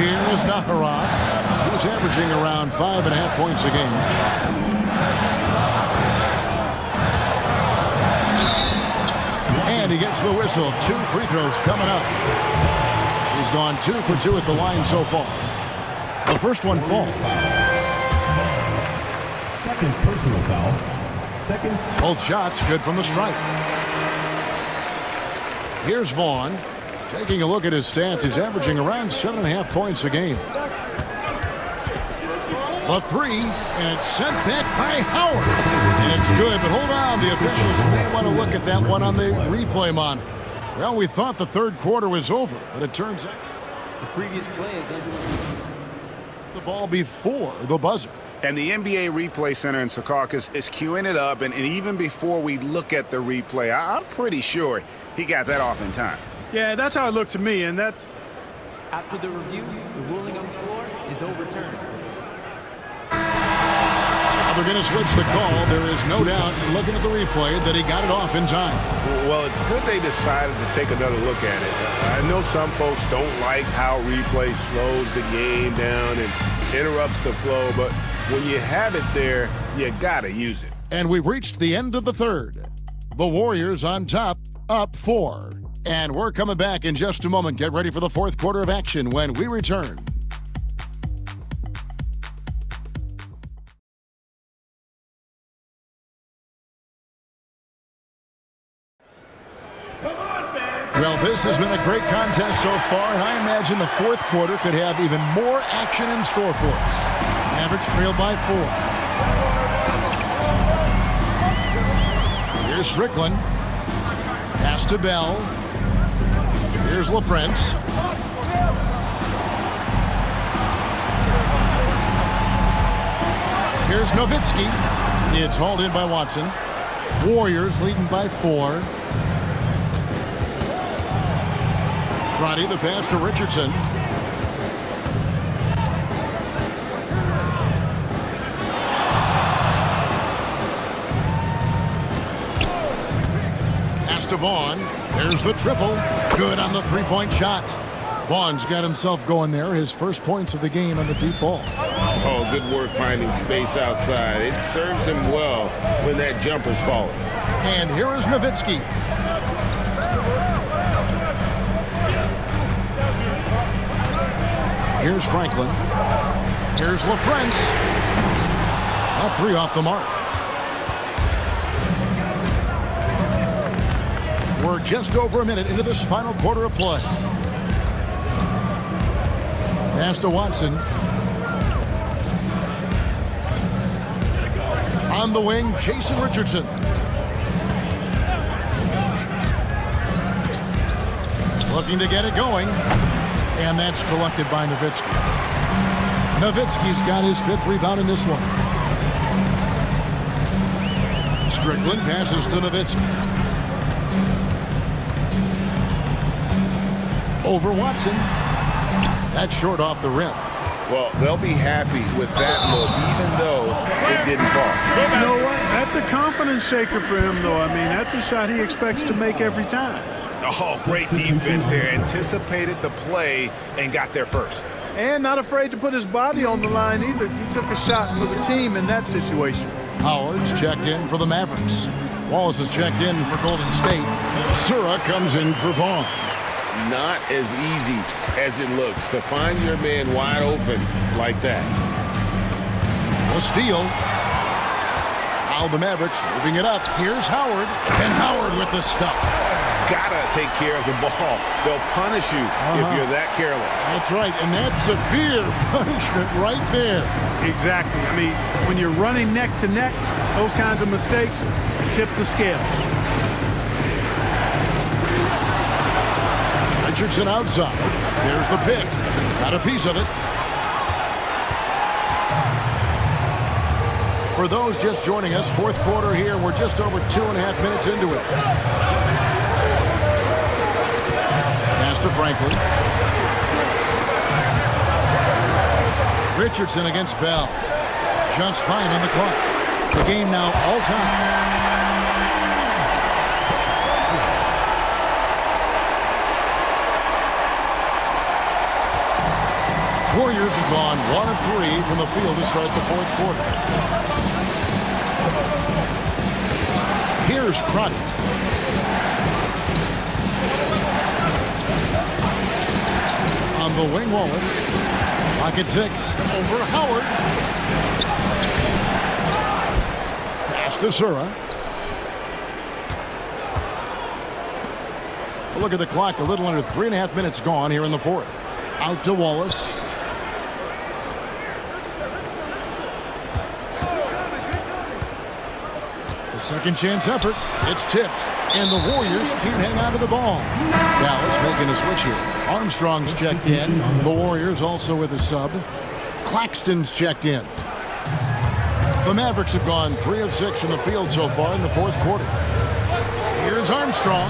Here is Naharad, who's averaging around 5.5 points a game. And he gets the whistle. 2 free throws coming up. He's gone 2 for 2 at the line so far. The first one falls. Second personal foul. Second. Both shots good from the stripe. Here's Vaughn. Taking a look at his stats, he's averaging around 7.5 points a game. The 3, and it's sent back by Howard. And it's good, but hold on. The officials may want to look at that one on the replay monitor. Well, we thought the third quarter was over, but it turns out the previous play is under the ball before the buzzer. And the NBA Replay Center in Secaucus is queuing it up, and even before we look at the replay, I'm pretty sure he got that off in time. Yeah, that's how it looked to me, and that's... After the review, the ruling on the floor is overturned. They're going to switch the call. There is no doubt, looking at the replay, that he got it off in time. Well, it's good they decided to take another look at it. I know some folks don't like how replay slows the game down and interrupts the flow, but when you have it there, you got to use it. And we've reached the end of the third. The Warriors on top, up 4. And we're coming back in just a moment. Get ready for the fourth quarter of action when we return. Well, this has been a great contest so far, and I imagine the fourth quarter could have even more action in store for us. Mavericks trailed by 4. Here's Strickland. Pass to Bell. Here's LaFrance. Here's Nowitzki. It's hauled in by Watson. Warriors leading by 4. Friday, the pass to Richardson. Pass to Vaughn. There's the triple. Good on the three-point shot. Vaughn's got himself going there. His first points of the game on the deep ball. Oh, good work finding space outside. It serves him well when that jumper's falling. And here is Nowitzki. Here's Franklin. Here's LaFrance. A 3 off the mark. We're just over a minute into this final quarter of play. Pass to Watson. On the wing, Jason Richardson. Looking to get it going. And that's collected by Nowitzki. Nowitzki's got his 5th rebound in this one. Strickland passes to Nowitzki. Over Watson. That's short off the rim. Well, they'll be happy with that look, even though it didn't fall. You know what? That's a confidence shaker for him, though. I mean, that's a shot he expects to make every time. Oh, great defense there. Anticipated the play and got there first. And not afraid to put his body on the line either. He took a shot for the team in that situation. Howard's checked in for the Mavericks. Wallace is checked in for Golden State. Sura comes in for Vaughn. Not as easy as it looks to find your man wide open like that. A steal. Now the Mavericks moving it up. Here's Howard. And Howard with the stuff. Gotta take care of the ball. They'll punish you if you're that careless. That's right, and that's severe punishment right there. Exactly. I mean, when you're running neck to neck, those kinds of mistakes tip the scales. Richardson outside. There's the pick. Got a piece of it. For those just joining us, fourth quarter here. We're just over 2.5 minutes into it. Pass to Franklin. Richardson against Bell. Just 5 on the clock. The game now all time. Warriors have gone 1 of 3 from the field to start the fourth quarter. Here's Crotty. On the wing, Wallace. Pocket 6. Over Howard. Pass to Sura. Look at the clock. A little under 3.5 minutes gone here in the fourth. Out to Wallace. Second chance effort. It's tipped. And the Warriors can't hang on to the ball. Dallas making a switch here. Armstrong's checked in. The Warriors also with a sub. Claxton's checked in. The Mavericks have gone 3 of 6 from the field so far in the fourth quarter. Here's Armstrong.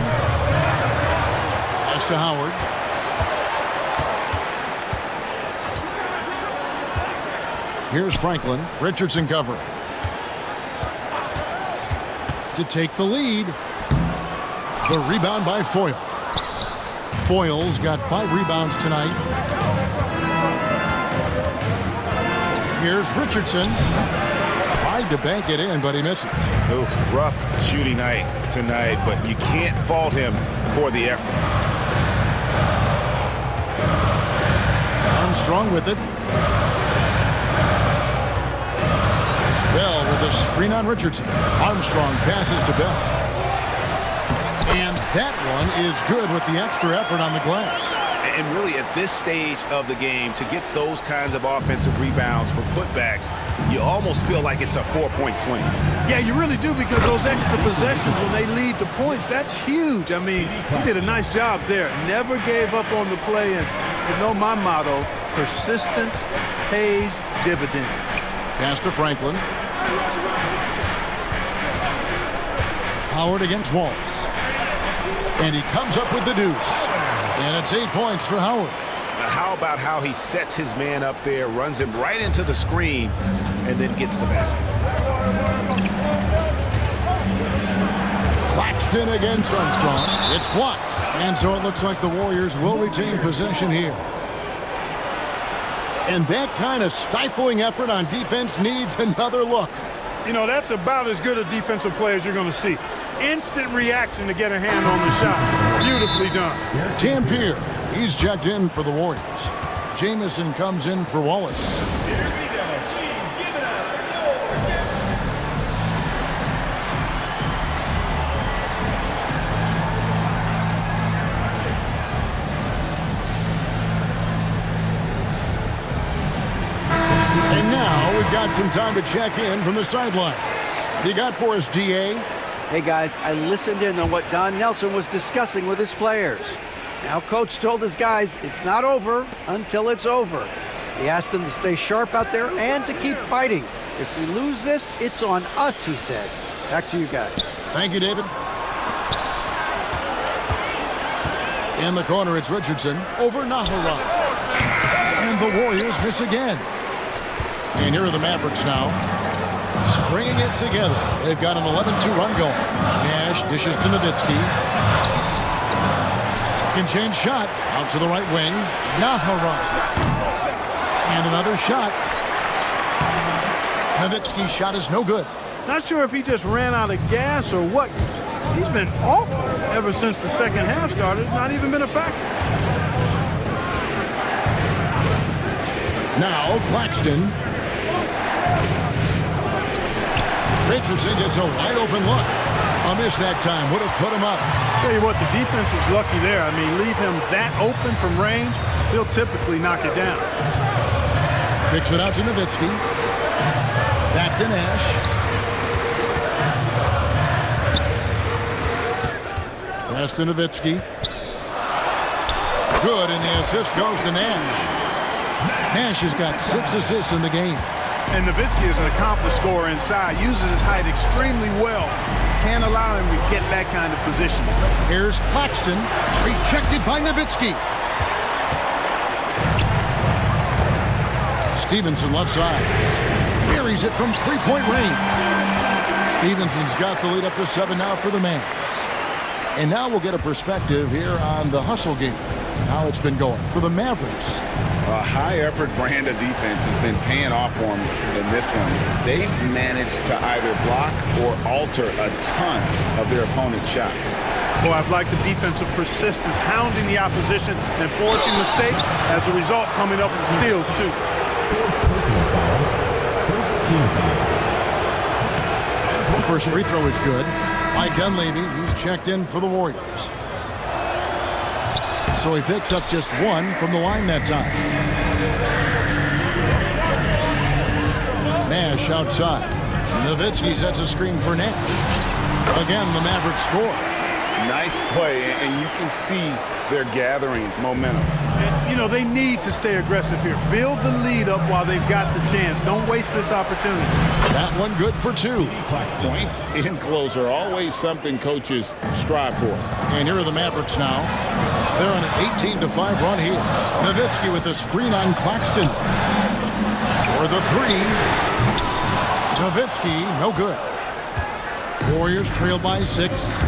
Pass to Howard. Here's Franklin. Richardson covering. To take the lead. The rebound by Foyle. Foyle's got 5 rebounds tonight. Here's Richardson. Tried to bank it in, but he misses. Oof, rough shooting night tonight, but you can't fault him for the effort. Armstrong with it. Bell with a screen on Richardson. Armstrong passes to Bell. And that one is good with the extra effort on the glass. And really at this stage of the game, to get those kinds of offensive rebounds for putbacks, you almost feel like it's a 4-point swing. Yeah, you really do, because those extra possessions, when they lead to points, that's huge. I mean, he did a nice job there. Never gave up on the play. And you know my motto, persistence pays dividends. Pass to Franklin. Howard against Wallace. And he comes up with the deuce. And it's 8 points for Howard. How about how he sets his man up there, runs him right into the screen, and then gets the basket. Claxton against Armstrong. It's blocked. And so it looks like the Warriors will retain possession here. And that kind of stifling effort on defense needs another look. You know, that's about as good a defensive play as you're going to see. Instant reaction to get a hand on the shot. Beautifully done. Tampier, he's checked in for the Warriors. Jamison comes in for Wallace. And now we've got some time to check in from the sidelines. You got for us, DA? Hey guys, I listened in on what Don Nelson was discussing with his players. Now Coach told his guys it's not over until it's over. He asked them to stay sharp out there and to keep fighting. If we lose this, it's on us, he said. Back to you guys. Thank you, David. In the corner, it's Richardson over Naharan. And the Warriors miss again. And here are the Mavericks now, stringing it together. They've got an 11-2 run going. Nash dishes to Nowitzki. Second change shot out to the right wing. Naharan. And another shot. Nowitzki's shot is no good. Not sure if he just ran out of gas or what. He's been awful ever since the second half started. Not even been a factor. Now Claxton. Richardson gets a wide open look. A miss that time would have put him up. Tell you what, the defense was lucky there. I mean, leave him that open from range, he'll typically knock it down. Picks it out to Nowitzki. Back to Nash. Pass to Nowitzki. Good, and the assist goes to Nash. Nash has got 6 assists in the game. And Nowitzki is an accomplished scorer inside, uses his height extremely well can't allow him to get that kind of position. Here's Claxton, rejected by Nowitzki. Stevenson left side. Carries it from three-point range. Stevenson's got the lead up to 7 now for the Mavs. And now we'll get a perspective here on the hustle game, how it's been going for the Mavericks. A high-effort brand of defense has been paying off for them in this one. They've managed to either block or alter a ton of their opponent's shots. Boy, I've liked the defensive persistence, hounding the opposition and forcing mistakes. As a result, coming up with steals, too. Personal foul. First team foul. First free throw is good. Mike Dunleavy, he's checked in for the Warriors. So he picks up just 1 from the line that time. Nash outside. Nowitzki sets a screen for Nash. Again, the Mavericks score. Nice play, and you can see they're gathering momentum. And, you know, they need to stay aggressive here. Build the lead up while they've got the chance. Don't waste this opportunity. That one good for 2. Points in close are always something coaches strive for. And here are the Mavericks now. They're on an 18-5 run here. Nowitzki with the screen on Claxton. For the 3. Nowitzki, no good. Warriors trail by 6.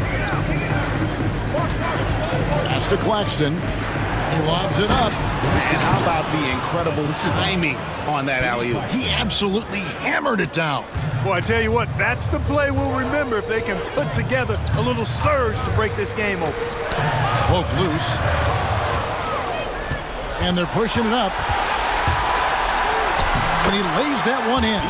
Pass to Claxton. He lobs it up. And how about the incredible timing on that alley-oop? He absolutely hammered it down. Boy, I tell you what, that's the play we'll remember if they can put together a little surge to break this game open. Poke loose. And they're pushing it up. And he lays that one in.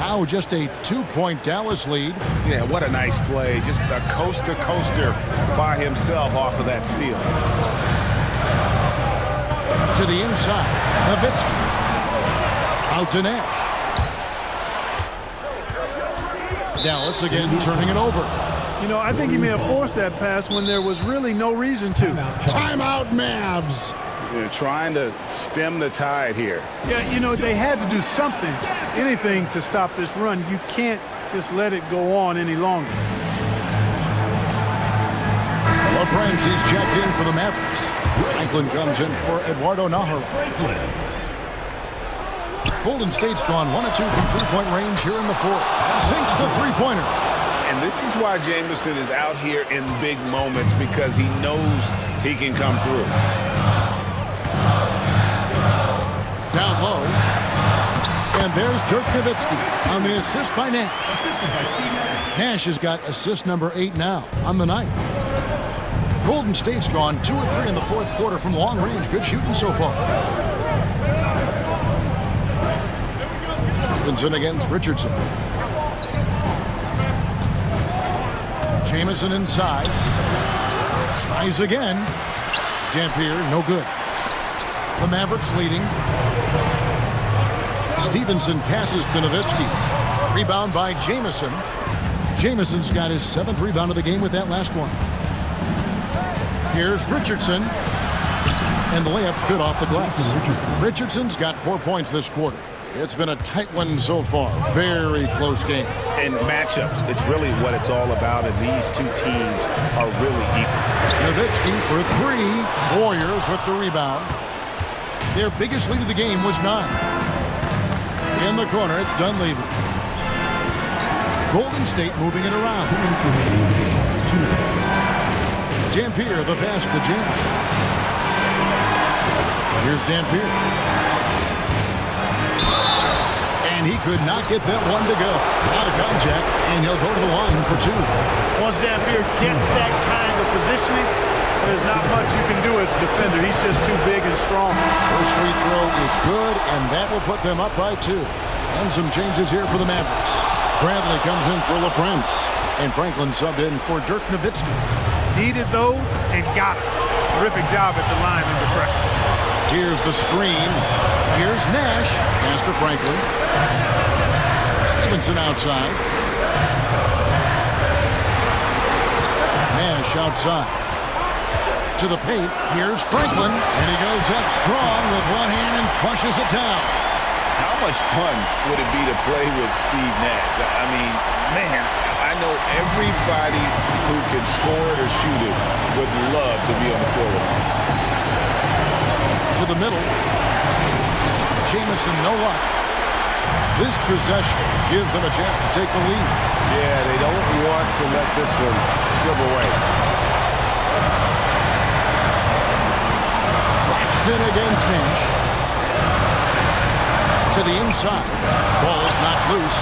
Now just a 2-point Dallas lead. Yeah, what a nice play. Just a coast-to-coaster by himself off of that steal. To the inside. Nowitzki. Out to Nash. Dallas again turning it over. You know, I think he may have forced that pass when there was really no reason to. Timeout, Mavs. They're trying to stem the tide here. Yeah, you know, they had to do something, anything to stop this run. You can't just let it go on any longer. LaFrancie's checked in for the Mavericks. Franklin comes in for Eduardo Najar. Golden State's gone 1 of 2 from three-point range here in the 4th. Sinks the three-pointer. And this is why Jamison is out here in big moments, because he knows he can come through. Down low. And there's Dirk Nowitzki on the assist by Nash. Nash has got assist number 8 now on the night. Golden State's gone 2 of 3 in the 4th quarter from long range. Good shooting so far. Stevenson against Richardson. Jamison inside. Tries again. Dampier, no good. The Mavericks leading. Stevenson passes to Nowitzki. Rebound by Jamison. Jamison's got his 7th rebound of the game with that last one. Here's Richardson. And the layup's good off the glass. Richardson's got 4 points this quarter. It's been a tight one so far. Very close game. And matchups, it's really what it's all about, and these two teams are really equal. Nowitzki for 3. Warriors with the rebound. Their biggest lead of the game was 9. In the corner, it's Dunleavy. Golden State moving it around. Dampier, the pass to Jamison. Here's Dampier. And he could not get that one to go. Out of contact, and he'll go to the line for 2. Once Dampier gets that kind of positioning, there's not much you can do as a defender. He's just too big and strong. First free throw is good, and that will put them up by 2. And some changes here for the Mavericks. Bradley comes in for LaFrance, and Franklin subbed in for Dirk Nowitzki. Needed those and got it. Terrific job at the line under pressure. Here's the screen. Here's Nash. Pass to Franklin. Stevenson outside. Nash outside. To the paint. Here's Franklin. And he goes up strong with one hand and flushes it down. How much fun would it be to play with Steve Nash? I mean, man, I know everybody who can score it or shoot it would love to be on the floor with him. To the middle. Jamison, no luck. This possession gives them a chance to take the lead. Yeah, they don't want to let this one slip away. Claxton against Nash. To the inside. Ball's not loose.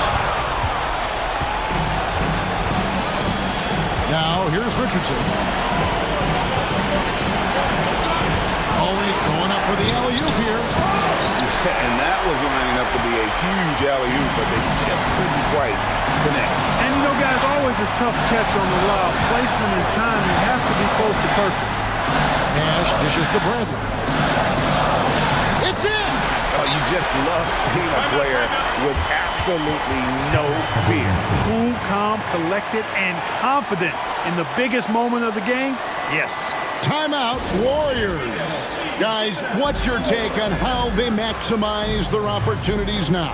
Now here's Richardson. Always going up for the alley-oop here. And that was lining up to be a huge alley-oop, but they just couldn't quite connect. And you know, guys, always a tough catch on the lob. Placement and timing have to be close to perfect. Nash dishes to Bradley. It's in! Oh, you just love seeing a player with absolutely no fear. Cool, calm, collected, and confident in the biggest moment of the game. Yes. Timeout, Warriors. Guys, what's your take on how they maximize their opportunities now?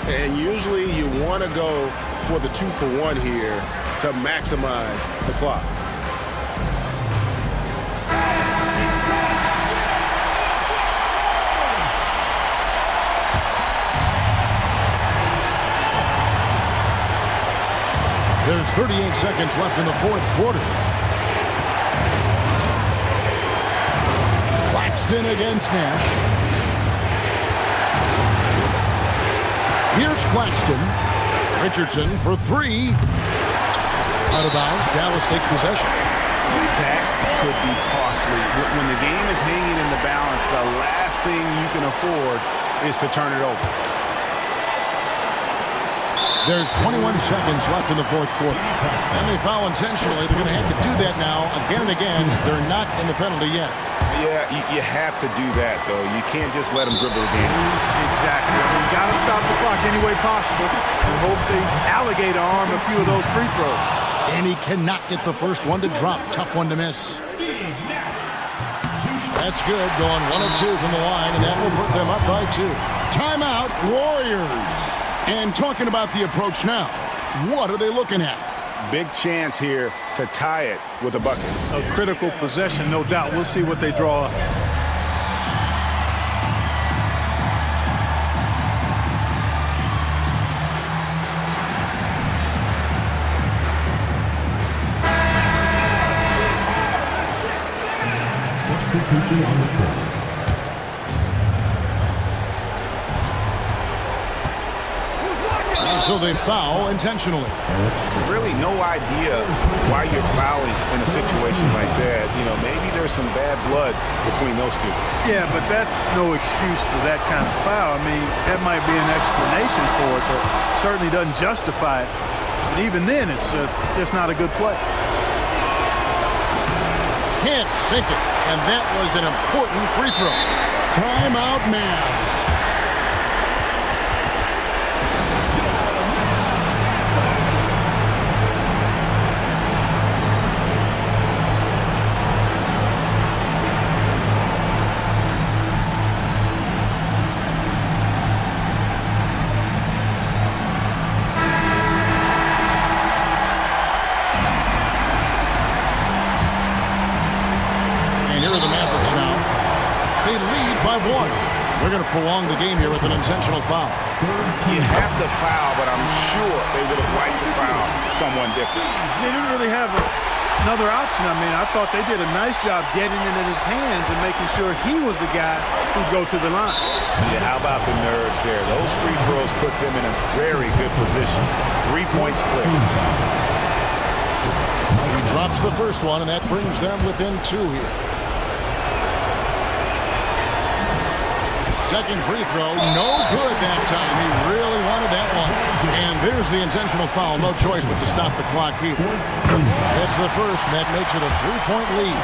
And usually you want to go for the 2-for-1 here to maximize the clock. There's 38 seconds left in the fourth quarter. Claxton against Nash. Here's Claxton. Richardson for three. Out of bounds. Dallas takes possession. That could be costly. When the game is hanging in the balance, the last thing you can afford is to turn it over. There's 21 seconds left in the fourth quarter. And they foul intentionally. They're going to have to do that now again and again. They're not in the penalty yet. Yeah, you have to do that, though. You can't just let them dribble again. Exactly. You got to stop the clock any way possible and hope they alligator arm a few of those free throws. And he cannot get the first one to drop. Tough one to miss. That's good. Going 1 of 2 from the line, and that will put them up by 2. Timeout, Warriors. And talking about the approach now, what are they looking at? Big chance here to tie it with a bucket. A critical possession, no doubt. We'll see what they draw up. Substitution on the court. So they foul intentionally. Really no idea why you're fouling in a situation like that. You know, maybe there's some bad blood between those two. Yeah, but that's no excuse for that kind of foul. I mean, that might be an explanation for it, but certainly doesn't justify it. But even then, it's just not a good play. Can't sink it. And that was an important free throw. Timeout, Mavs. They're going to prolong the game here with an intentional foul. You have to foul, but I'm sure they would have liked to foul someone different. They didn't really have another option. I mean, I thought they did a nice job getting it in his hands and making sure he was the guy who'd go to the line. Yeah, how about the nerves there? Those free throws put them in a very good position. 3 points clear. He drops the first one, and that brings them within 2 here. Second free throw, no good that time. He really wanted that one. And there's the intentional foul. No choice but to stop the clock here. That's the first, and that makes it a 3-point lead.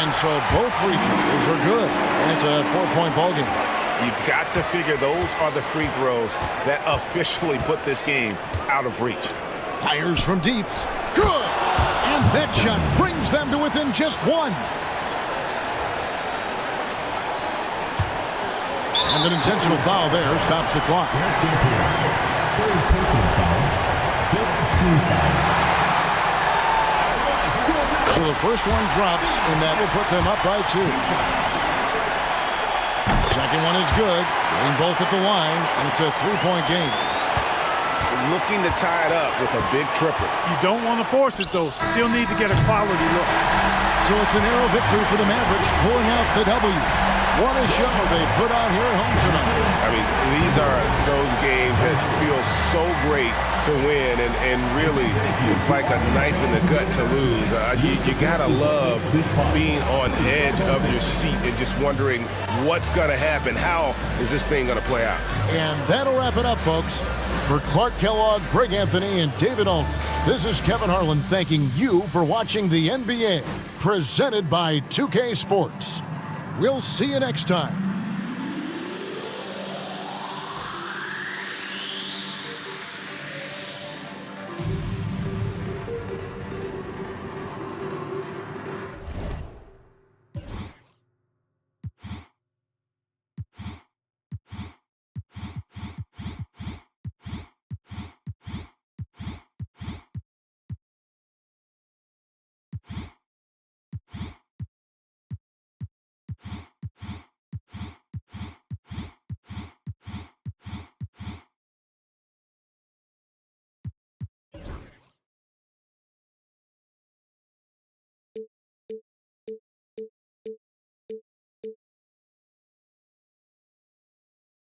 And so both free throws are good. And it's a 4-point ballgame. You've got to figure those are the free throws that officially put this game out of reach. Fires from deep. Good! And that shot brings them to within just 1. And an intentional foul there stops the clock. Third personal foul. 15 foul. So the first one drops, and that will put them up by 2. Second one is good. Getting both at the line, and it's a 3-point game. Looking to tie it up with a big triple. You don't want to force it, though. Still need to get a quality look. So it's a narrow victory for the Mavericks, pulling out the W. What a show they put on here at home tonight. I mean, these are those games that feel so great to win, and really, it's like a knife in the gut to lose. You gotta love being on edge of your seat and just wondering what's gonna happen. How is this thing gonna play out? And that'll wrap it up, folks. For Clark Kellogg, Greg Anthony, and David Alden, this is Kevin Harlan thanking you for watching the NBA, presented by 2K Sports. We'll see you next time.